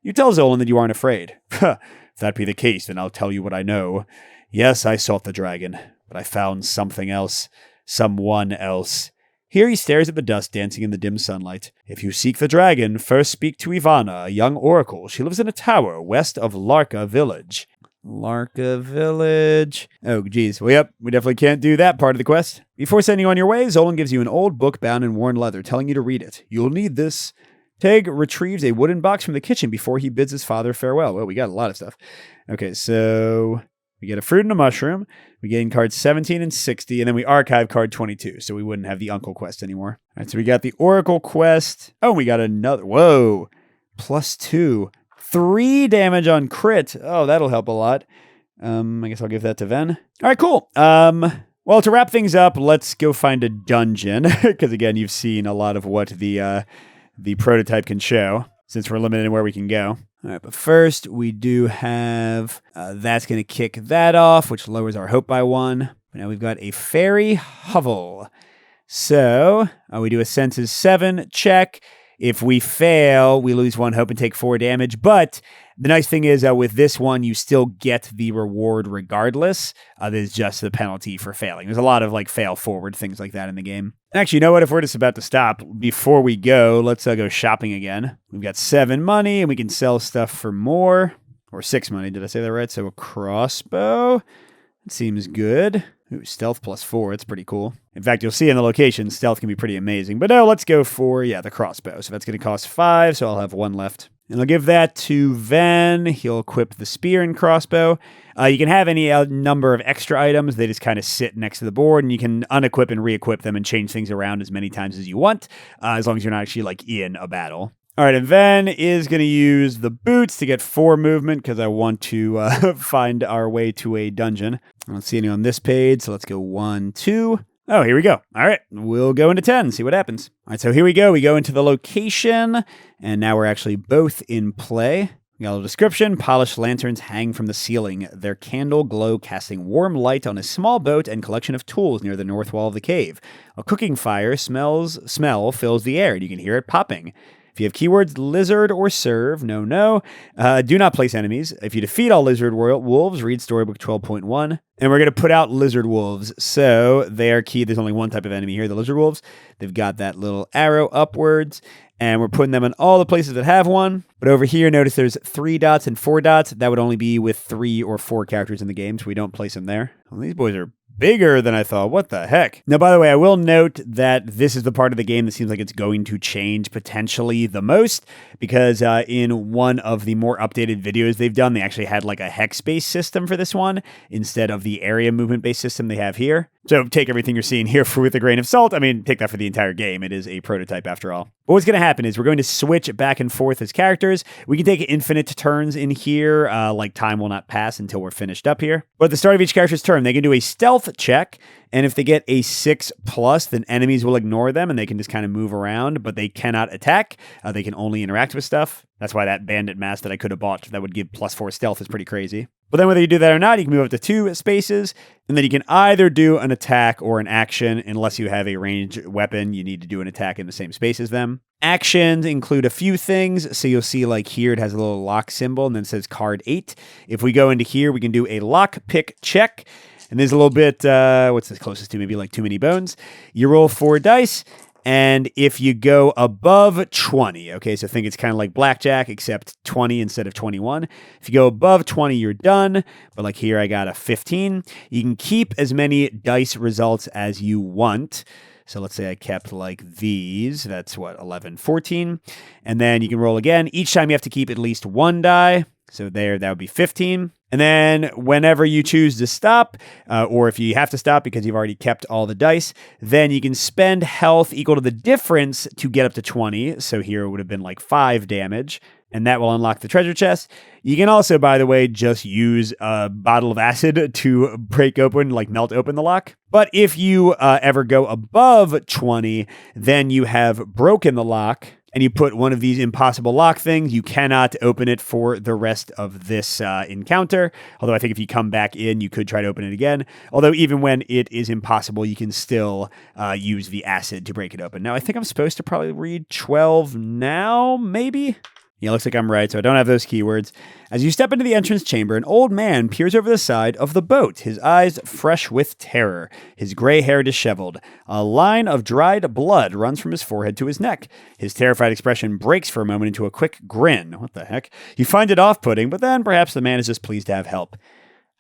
You tell Zolan that you aren't afraid. If that be the case, then I'll tell you what I know. Yes, I sought the dragon, but I found something else. Someone else. Here he stares at the dust dancing in the dim sunlight. If you seek the dragon, first speak to Ivana, a young oracle. She lives in a tower west of Larka village. Larka Village. Oh, geez. Well, yep, we definitely can't do that part of the quest. Before sending you on your way, Zolan gives you an old book bound in worn leather, telling you to read it. You'll need this. Teg retrieves a wooden box from the kitchen before he bids his father farewell. Well, we got a lot of stuff. Okay, so we get a fruit and a mushroom. We gain cards 17 and 60, and then we archive card 22, so we wouldn't have the uncle quest anymore. All right, so we got the Oracle quest. Oh, we got another. Whoa. +2. 3 damage on crit. Oh, that'll help a lot. I guess I'll give that to Ven. All right, cool. Well, to wrap things up, let's go find a dungeon, because again, you've seen a lot of what the prototype can show, since we're limited in where we can go. All right, but first, we do have, that's going to kick that off, which lowers our hope by 1. Now we've got a fairy hovel. So, we do a senses 7 check. If we fail, we lose 1 hope and take 4 damage. But the nice thing is with this one, you still get the reward regardless. There's just the penalty for failing. There's a lot of fail forward things like that in the game. Actually, you know what? If we're just about to stop, before we go, let's go shopping again. We've got 7 money and we can sell stuff for more. Or 6 money. Did I say that right? So a crossbow. It seems good. Ooh, stealth +4. That's pretty cool. In fact, you'll see in the location, stealth can be pretty amazing. But no, let's go for, the crossbow. So that's going to cost 5, so I'll have 1 left. And I'll give that to Ven. He'll equip the spear and crossbow. You can have any number of extra items. They just kind of sit next to the board, and you can unequip and re-equip them and change things around as many times as you want, as long as you're not actually in a battle. All right, and Ven is going to use the boots to get 4 movement because I want to find our way to a dungeon. I don't see any on this page, so let's go 1, 2. Oh, here we go. All right, we'll go into 10, see what happens. All right, so here we go. We go into the location, and now we're actually both in play. We got a little description. Polished lanterns hang from the ceiling, their candle glow casting warm light on a small boat and collection of tools near the north wall of the cave. A cooking fire smell fills the air, and you can hear it popping. If you have keywords lizard or serve, no. Do not place enemies. If you defeat all lizard wolves, read Storybook 12.1. And we're going to put out lizard wolves. So they are key. There's only one type of enemy here, the lizard wolves. They've got that little arrow upwards. And we're putting them in all the places that have one. But over here, notice there's 3 dots and 4 dots. That would only be with 3 or 4 characters in the game, so we don't place them there. Well, these boys are bigger than I thought. What the heck? Now, by the way, I will note that this is the part of the game that seems like it's going to change potentially the most, because in one of the more updated videos they've done, they actually had a hex-based system for this one instead of the area movement-based system they have here. So take everything you're seeing here with a grain of salt. I mean, take that for the entire game. It is a prototype after all. But what's going to happen is we're going to switch back and forth as characters. We can take infinite turns in here. Time will not pass until we're finished up here. But at the start of each character's turn, they can do a stealth check. And if they get a 6+, then enemies will ignore them and they can just kind of move around, but they cannot attack. They can only interact with stuff. That's why that bandit mask that I could have bought that would give +4 stealth is pretty crazy. But then whether you do that or not, you can move up to 2 spaces, and then you can either do an attack or an action. Unless you have a ranged weapon, you need to do an attack in the same space as them. Actions include a few things. So you'll see here, it has a little lock symbol and then it says card 8. If we go into here, we can do a lock pick check. And there's a little bit, what's this closest to? Maybe too many bones. You roll 4 dice. And if you go above 20, okay, so think it's kind of like blackjack, except 20 instead of 21. If you go above 20, you're done. But here, I got a 15. You can keep as many dice results as you want. So let's say I kept these. That's 11, 14. And then you can roll again. Each time you have to keep at least 1 die. So that would be 15. And then whenever you choose to stop, or if you have to stop because you've already kept all the dice, then you can spend health equal to the difference to get up to 20. So here it would have been 5 damage, and that will unlock the treasure chest. You can also, by the way, just use a bottle of acid to break open, melt open the lock. But if you ever go above 20, then you have broken the lock, and you put one of these impossible lock things, you cannot open it for the rest of this encounter. Although I think if you come back in, you could try to open it again. Although even when it is impossible, you can still use the acid to break it open. Now, I think I'm supposed to probably read 12 now, maybe? Yeah, looks like I'm right, so I don't have those keywords. As you step into the entrance chamber, an old man peers over the side of the boat, his eyes fresh with terror, his gray hair disheveled. A line of dried blood runs from his forehead to his neck. His terrified expression breaks for a moment into a quick grin. What the heck? You find it off-putting, but then perhaps the man is just pleased to have help.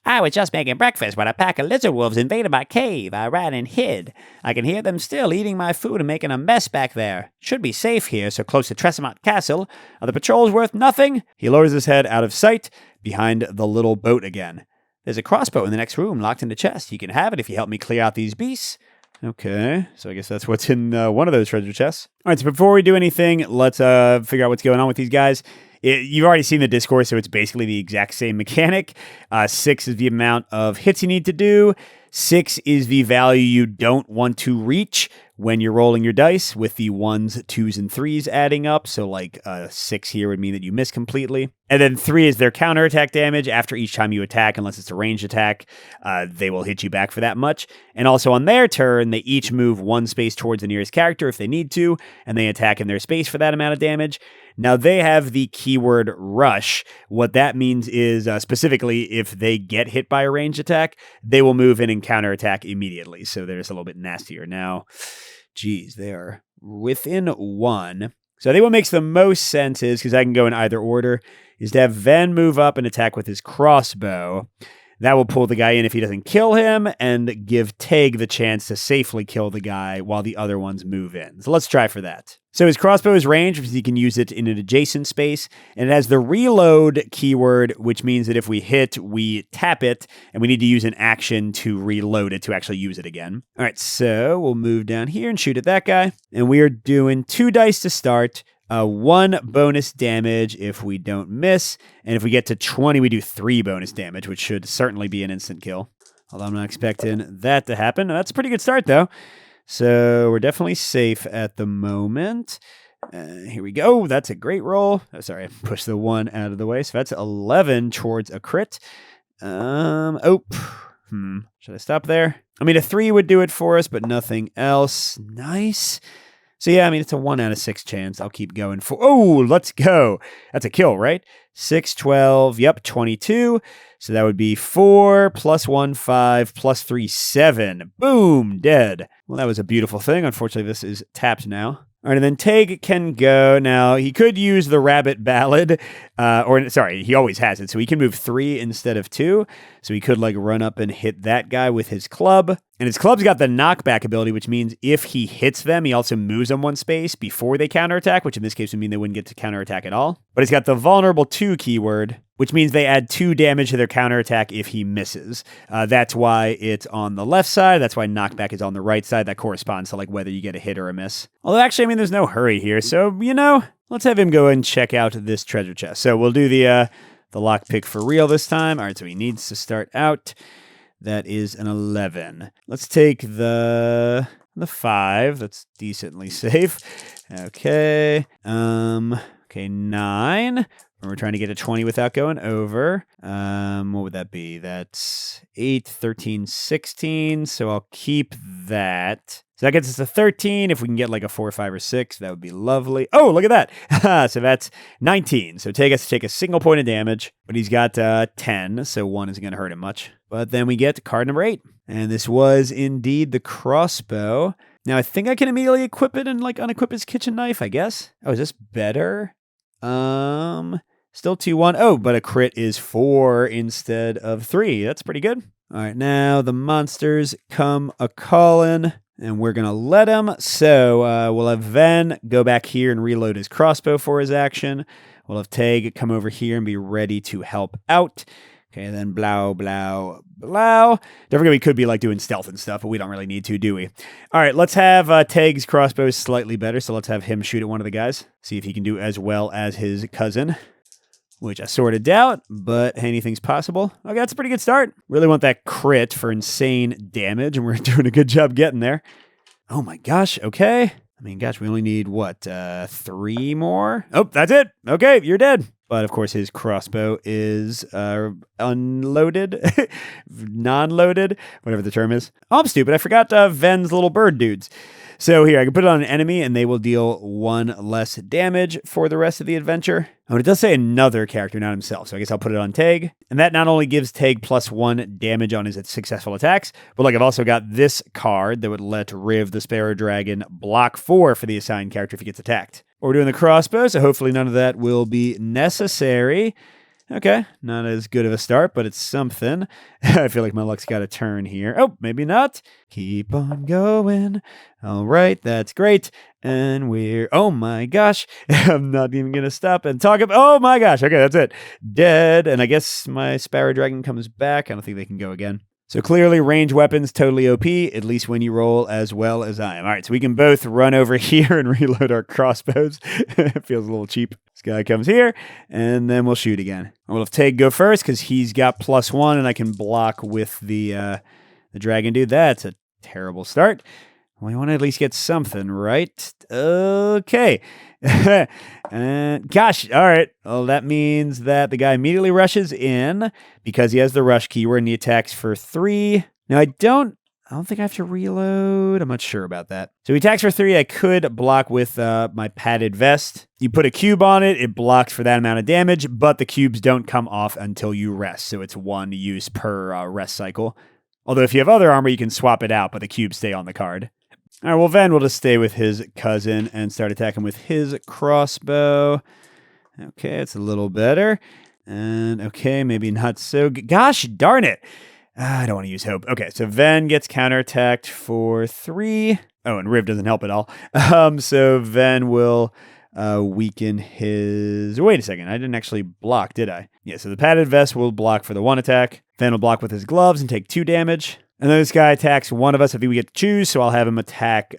I was just making breakfast when a pack of lizard wolves invaded my cave. I ran and hid. I can hear them still eating my food and making a mess back there. Should be safe here, so close to Tresemont Castle. Are the patrols worth nothing? He lowers his head out of sight behind the little boat again. There's a crossbow in the next room locked in the chest. You can have it if you help me clear out these beasts. Okay, so I guess that's what's in one of those treasure chests. All right, so before we do anything, let's figure out what's going on with these guys. You've already seen the Discourse, so it's basically the exact same mechanic. 6 is the amount of hits you need to do. 6 is the value you don't want to reach when you're rolling your dice, with the 1s, 2s, and 3s adding up. So like 6 here would mean that you miss completely. And then 3 is their counterattack damage. After each time you attack, unless it's a ranged attack, they will hit you back for that much. And also on their turn, they each move 1 space towards the nearest character if they need to, and they attack in their space for that amount of damage. Now, they have the keyword rush. What that means is, specifically, if they get hit by a ranged attack, they will move in and counterattack immediately. So they're just a little bit nastier. Now, geez, they are within 1. So I think what makes the most sense is, because I can go in either order, is to have Ven move up and attack with his crossbow. That will pull the guy in if he doesn't kill him, and give Teg the chance to safely kill the guy while the other ones move in. So let's try for that. So his crossbow is ranged, because he can use it in an adjacent space, and it has the reload keyword, which means that if we hit, we tap it, and we need to use an action to reload it to actually use it again. All right, so we'll move down here and shoot at that guy, and we are doing 2 dice to start. 1 bonus damage if we don't miss. And if we get to 20, we do 3 bonus damage, which should certainly be an instant kill. Although I'm not expecting that to happen. That's a pretty good start, though. So we're definitely safe at the moment. Here we go. That's a great roll. Oh, sorry, I pushed the 1 out of the way. So that's 11 towards a crit. Should I stop there? I mean, a 3 would do it for us, but nothing else. Nice. So yeah, I mean, it's a 1 out of 6 chance. I'll keep going for, let's go. That's a kill, right? 6, 12, yep, 22. So that would be 4 plus 1, 5 plus 3, 7. Boom, dead. Well, that was a beautiful thing. Unfortunately, this is tapped now. All right, and then Teg can go. Now, he could use the Rabbit Ballad, he always has it, so he can move 3 instead of 2, so he could, run up and hit that guy with his club. And his club's got the knockback ability, which means if he hits them, he also moves them 1 space before they counterattack, which in this case would mean they wouldn't get to counterattack at all. But he's got the vulnerable 2 keyword, which means they add 2 damage to their counterattack if he misses. That's why it's on the left side. That's why knockback is on the right side. That corresponds to whether you get a hit or a miss. Although actually, I mean, there's no hurry here. So, let's have him go and check out this treasure chest. So we'll do the lockpick for real this time. All right, so he needs to start out. That is an 11. Let's take the 5. That's decently safe. Okay. Okay, 9. We're trying to get a 20 without going over. What would that be? That's 8, 13, 16. So I'll keep that. So that gets us to 13. If we can get a 4, 5, or 6, that would be lovely. Oh, look at that. So that's 19. So Teg has to take a single point of damage, but he's got 10, so 1 isn't going to hurt him much. But then we get to card number 8. And this was indeed the crossbow. Now, I think I can immediately equip it and unequip his kitchen knife, I guess. Oh, is this better? Still 2-1. Oh, but a crit is 4 instead of 3. That's pretty good. All right, now the monsters come a-callin', and we're going to let him. So we'll have Ven go back here and reload his crossbow for his action. We'll have Teg come over here and be ready to help out. Okay, then blow, blow, blow. Don't forget we could be doing stealth and stuff, but we don't really need to, do we? All right, let's have Teg's crossbow slightly better, so let's have him shoot at one of the guys. See if he can do as well as his cousin, which I sort of doubt, but anything's possible. Okay, that's a pretty good start. Really want that crit for insane damage, and we're doing a good job getting there. Oh my gosh, okay. I mean, gosh, we only need, 3 more? Oh, that's it. Okay, you're dead. But, of course, his crossbow is unloaded, non-loaded, whatever the term is. Oh, I'm stupid. I forgot Ven's little bird dudes. So here, I can put it on an enemy, and they will deal 1 less damage for the rest of the adventure. Oh, and it does say another character, not himself, so I guess I'll put it on Teg. And that not only gives Teg +1 damage on his successful attacks, but I've also got this card that would let Riv the Sparrow Dragon block 4 for the assigned character if he gets attacked. We're doing the crossbow, so hopefully none of that will be necessary. Okay, not as good of a start, but it's something. I feel like my luck's got a turn here. Oh, maybe not. Keep on going. All right, that's great. And oh my gosh, I'm not even going to stop and talk about, oh my gosh, okay, that's it. Dead, and I guess my Sparrow Dragon comes back. I don't think they can go again. So clearly range weapons, totally OP, at least when you roll as well as I am. All right, so we can both run over here and reload our crossbows. It feels a little cheap. This guy comes here, and then we'll shoot again. We'll have Tag go first because he's got +1, and I can block with the dragon dude. That's a terrible start. Well, you want to at least get something, right? Okay. And gosh, all right. Well, that means that the guy immediately rushes in because he has the rush keyword and he attacks for 3. Now, I don't think I have to reload. I'm not sure about that. So he attacks for 3. I could block with my padded vest. You put a cube on it. It blocks for that amount of damage, but the cubes don't come off until you rest. So it's 1 use per rest cycle. Although if you have other armor, you can swap it out, but the cubes stay on the card. All right, well, Ven will just stay with his cousin and start attacking with his crossbow. Okay, it's a little better. And okay, maybe not so good. Gosh darn it. I don't want to use hope. Okay, so Ven gets counterattacked for 3. Oh, and Riv doesn't help at all. So Ven will weaken his... Wait a second, I didn't actually block, did I? Yeah, so the padded vest will block for the 1 attack. Ven will block with his gloves and take 2 damage. And then this guy attacks one of us. I think we get to choose, so I'll have him attack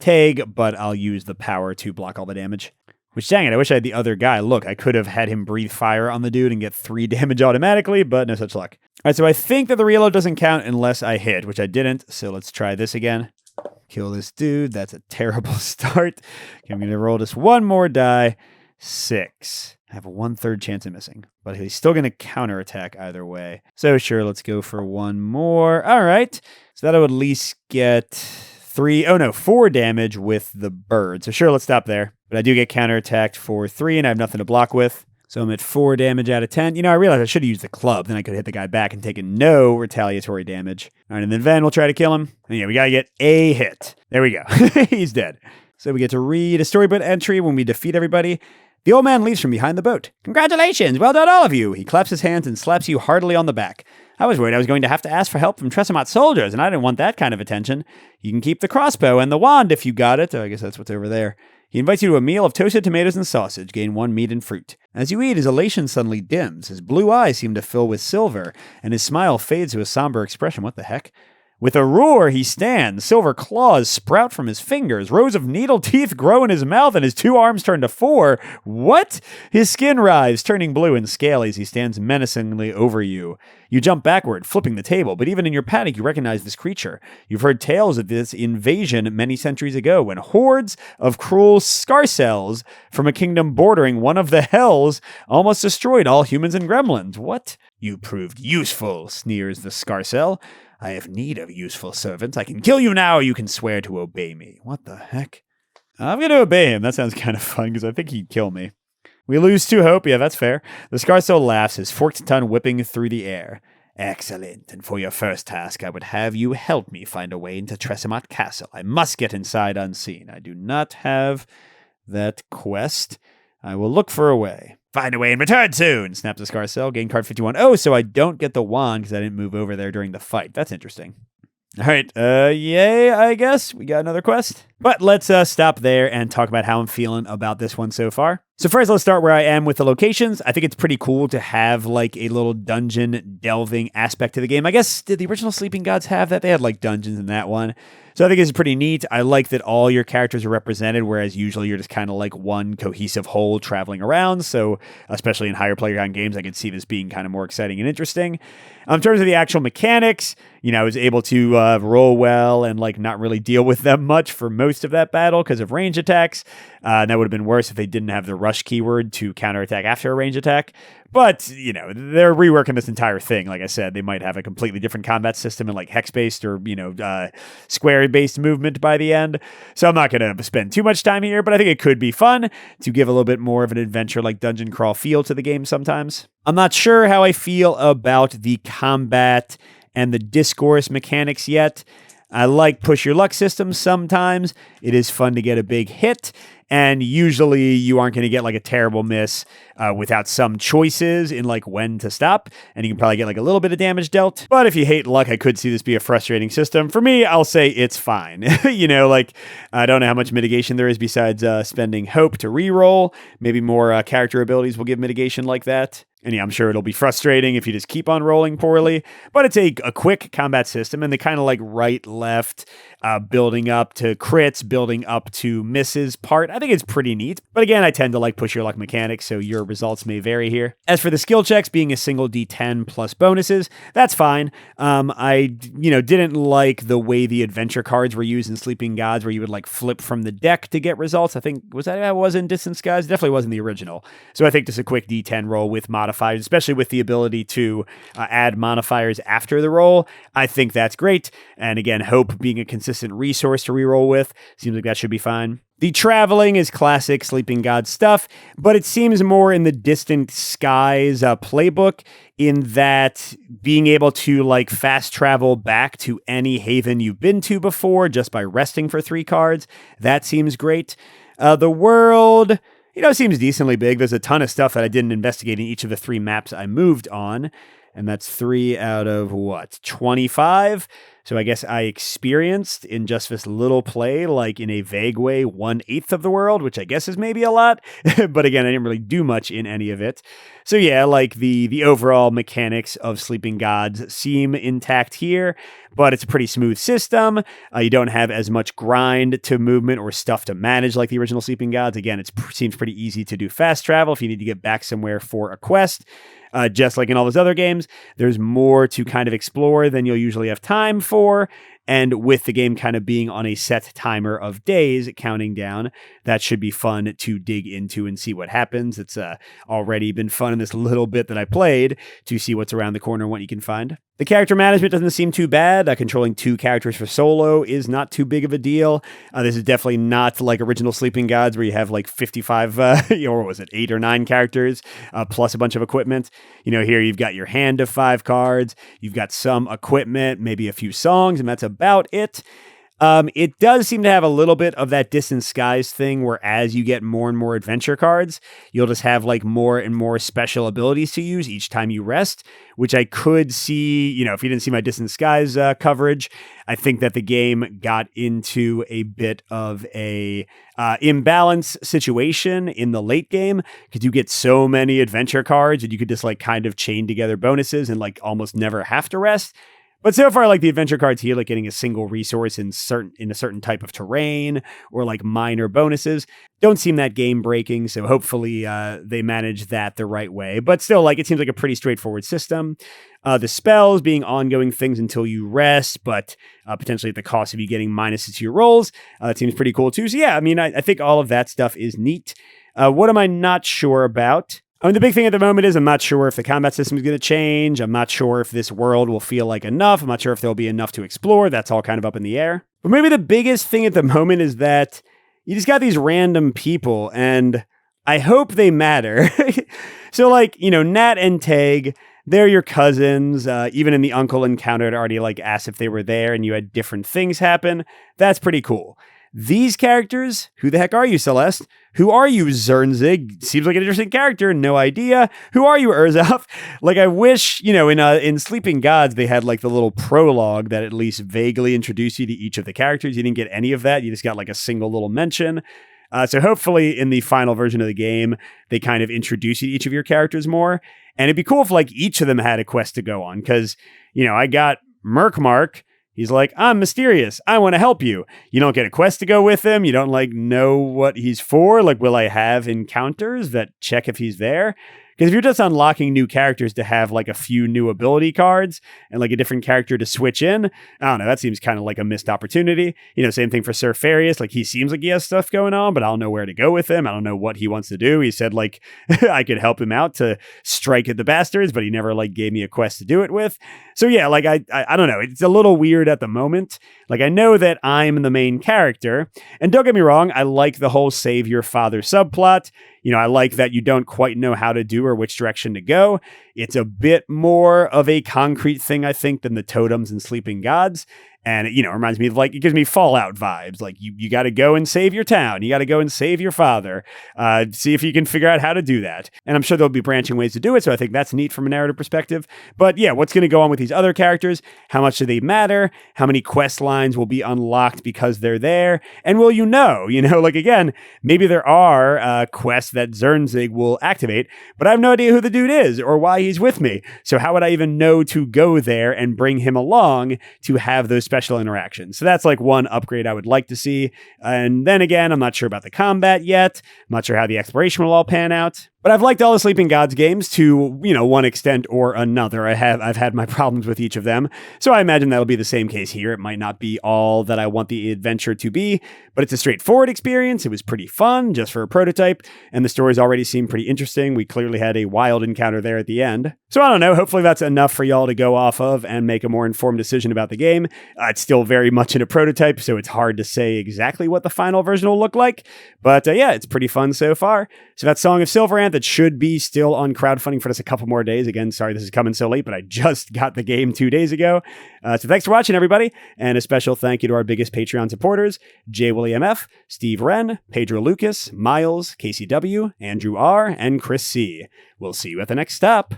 Tag, but I'll use the power to block all the damage. Which, dang it, I wish I had the other guy. Look, I could have had him breathe fire on the dude and get 3 damage automatically, but no such luck. All right, so I think that the reload doesn't count unless I hit, which I didn't, so let's try this again. Kill this dude. That's a terrible start. Okay, I'm going to roll just one more die. 6. I have a 1/3 chance of missing, but he's still going to counterattack either way. So sure, let's go for 1 more. All right. So that I would at least get 4 damage with the bird. So sure, let's stop there. But I do get counterattacked for 3, and I have nothing to block with. So I'm at 4 damage out of 10. You know, I realized I should have used the club. Then I could hit the guy back and taken no retaliatory damage. All right, and then Ven will try to kill him. And yeah, we got to get a hit. There we go. He's dead. So we get to read a storybook entry when we defeat everybody. The old man leaves from behind the boat. Congratulations! Well done, all of you! He claps his hands and slaps you heartily on the back. I was worried I was going to have to ask for help from Tresamot soldiers, and I didn't want that kind of attention. You can keep the crossbow and the wand if you got it. Oh, I guess that's what's over there. He invites you to a meal of toasted tomatoes and sausage. Gain 1 meat and fruit. As you eat, his elation suddenly dims. His blue eyes seem to fill with silver, and his smile fades to a somber expression. What the heck? With a roar, he stands. Silver claws sprout from his fingers. Rows of needle teeth grow in his mouth, and his 2 arms turn to 4. What? His skin writhes, turning blue and scaly as he stands menacingly over you. You jump backward, flipping the table, but even in your panic, you recognize this creature. You've heard tales of this invasion many centuries ago, when hordes of cruel scarcells from a kingdom bordering one of the hells almost destroyed all humans and gremlins. What? You proved useful, sneers the scarcell. I have need of useful servants. I can kill you now, or you can swear to obey me. What the heck? I'm going to obey him. That sounds kind of fun, because I think he'd kill me. We lose 2 hope. Yeah, that's fair. The Scarcell laughs, his forked tongue whipping through the air. Excellent. And for your first task, I would have you help me find a way into Tresamot Castle. I must get inside unseen. I do not have that quest. I will look for a way. Find a way and return soon, snaps the Scarcell. Gain card 51. Oh, so I don't get the wand because I didn't move over there during the fight. That's interesting. All right, yay, I guess. We got another quest. But let's stop there and talk about how I'm feeling about this one so far. So first, let's start where I am with the locations. I think it's pretty cool to have like a little dungeon delving aspect to the game. I guess, did the original Sleeping Gods have that? They had like dungeons in that one. So I think it's pretty neat. I like that all your characters are represented, whereas usually you're just kind of like one cohesive whole traveling around. So especially in higher player count games, I could see this being kind of more exciting and interesting. In terms of the actual mechanics, you know, I was able to roll well and like not really deal with them much for most of that battle because of range attacks. That would have been worse if they didn't have the rush keyword to counterattack after a range attack. But, you know, they're reworking this entire thing. Like I said, they might have a completely different combat system and like hex-based or, you know, square-based movement by the end. So I'm not going to spend too much time here, but I think it could be fun to give a little bit more of an adventure like dungeon crawl feel to the game sometimes. I'm not sure how I feel about the combat and the discourse mechanics yet. I like push your luck systems sometimes. It is fun to get a big hit. And usually you aren't going to get like a terrible miss without some choices in like when to stop. And you can probably get like a little bit of damage dealt. But if you hate luck, I could see this be a frustrating system. For me, I'll say it's fine. Like I don't know how much mitigation there is besides spending hope to reroll. Maybe more character abilities will give mitigation like that. And yeah, I'm sure it'll be frustrating if you just keep on rolling poorly, but it's a quick combat system, and they kind of like right, left, building up to crits, building up to misses part. I think it's pretty neat, but again, I tend to like push your luck mechanics, so your results may vary here. As for the skill checks being a single D10 plus bonuses, that's fine. I didn't like the way the adventure cards were used in Sleeping Gods, where you would like flip from the deck to get results. I think that was in Distant Skies? Definitely wasn't the original. So I think just a quick D10 roll with modifiers, especially with the ability to add modifiers after the roll. I think that's great. And again, hope being a consistent resource to reroll with seems like that should be fine. The traveling is classic Sleeping God stuff, but it seems more in the Distant Skies playbook, in that being able to like fast travel back to any haven you've been to before just by resting for 3 cards. That seems great. The world, seems decently big. There's a ton of stuff that I didn't investigate in each of the 3 maps I moved on. And that's 3 out of 25? So I guess I experienced in just this little play, like in a vague way, 1/8 of the world, which I guess is maybe a lot. But again, I didn't really do much in any of it. So yeah, like the overall mechanics of Sleeping Gods seem intact here, but it's a pretty smooth system. You don't have as much grind to movement or stuff to manage like the original Sleeping Gods. Again, it seems pretty easy to do fast travel if you need to get back somewhere for a quest. Just like in all those other games, there's more to kind of explore than you'll usually have time for. And with the game kind of being on a set timer of days counting down, that should be fun to dig into and see what happens. It's already been fun in this little bit that I played to see what's around the corner and what you can find. The character management doesn't seem too bad. Controlling 2 characters for solo is not too big of a deal. This is definitely not like original Sleeping Gods where you have like 55, or was it 8 or 9 characters, plus a bunch of equipment. Here you've got your hand of 5 cards. You've got some equipment, maybe a few songs, and that's about it. It does seem to have a little bit of that Distant Skies thing where as you get more and more adventure cards, you'll just have like more and more special abilities to use each time you rest, which I could see, if you didn't see my Distant Skies coverage, I think that the game got into a bit of a imbalance situation in the late game because you get so many adventure cards and you could just like kind of chain together bonuses and like almost never have to rest. But so far, like the adventure cards here, like getting a single resource in a certain type of terrain or like minor bonuses, don't seem that game breaking. So hopefully they manage that the right way. But still, like it seems like a pretty straightforward system. The spells being ongoing things until you rest, but potentially at the cost of you getting minuses to your rolls. That seems pretty cool too. So yeah, I mean, I think all of that stuff is neat. What am I not sure about? The big thing at the moment is I'm not sure if the combat system is going to change. I'm not sure if this world will feel like enough. I'm not sure if there'll be enough to explore. That's all kind of up in the air. But maybe the biggest thing at the moment is that you just got these random people, and I hope they matter. So like, Nat and Teg, they're your cousins. Even in the uncle encounter, it already like asked if they were there and you had different things happen. That's pretty cool. These characters, who the heck are you, Celeste? Who are you, Zernzig? Seems like an interesting character, no idea. Who are you, Urzaf? Like, I wish, in Sleeping Gods, they had like the little prologue that at least vaguely introduced you to each of the characters. You didn't get any of that. You just got like a single little mention. So hopefully in the final version of the game, they kind of introduce you to each of your characters more. And it'd be cool if like each of them had a quest to go on. Because, I got Merkmark. He's like, I'm mysterious. I want to help you. You don't get a quest to go with him. You don't like know what he's for. Like, will I have encounters that check if he's there? Because if you're just unlocking new characters to have like a few new ability cards and like a different character to switch in, I don't know, that seems kind of like a missed opportunity. Same thing for Sir Farius. Like he seems like he has stuff going on, but I don't know where to go with him. I don't know what he wants to do. He said like I could help him out to strike at the bastards, but he never like gave me a quest to do it with. So yeah, like I don't know. It's a little weird at the moment. Like I know that I'm the main character, and don't get me wrong, I like the whole save your father subplot. I like that you don't quite know how to do or which direction to go. It's a bit more of a concrete thing, I think, than the totems and Sleeping Gods. And it reminds me of it gives me Fallout vibes. Like you got to go and save your town. You got to go and save your father. See if you can figure out how to do that. And I'm sure there'll be branching ways to do it. So I think that's neat from a narrative perspective. But yeah, what's going to go on with these other characters? How much do they matter? How many quest lines will be unlocked because they're there? And will again, maybe there are quests that Zernzig will activate, but I have no idea who the dude is or why he's with me. So how would I even know to go there and bring him along to have those special interactions? So that's one upgrade I would like to see. And then again, I'm not sure about the combat yet. I'm not sure how the exploration will all pan out. But I've liked all the Sleeping Gods games to, one extent or another. I've had my problems with each of them. So I imagine that'll be the same case here. It might not be all that I want the adventure to be, but it's a straightforward experience. It was pretty fun just for a prototype, and the stories already seem pretty interesting. We clearly had a wild encounter there at the end. So I don't know. Hopefully that's enough for y'all to go off of and make a more informed decision about the game. It's still very much in a prototype, so it's hard to say exactly what the final version will look like. But yeah, it's pretty fun so far. So that's Song of Silveranth. That should be still on crowdfunding for just a couple more days. Again, sorry this is coming so late, but I just got the game 2 days ago. So thanks for watching, everybody. And a special thank you to our biggest Patreon supporters, J. William F., Steve Wren, Pedro Lucas, Miles, KCW, Andrew R., and Chris C. We'll see you at the next stop.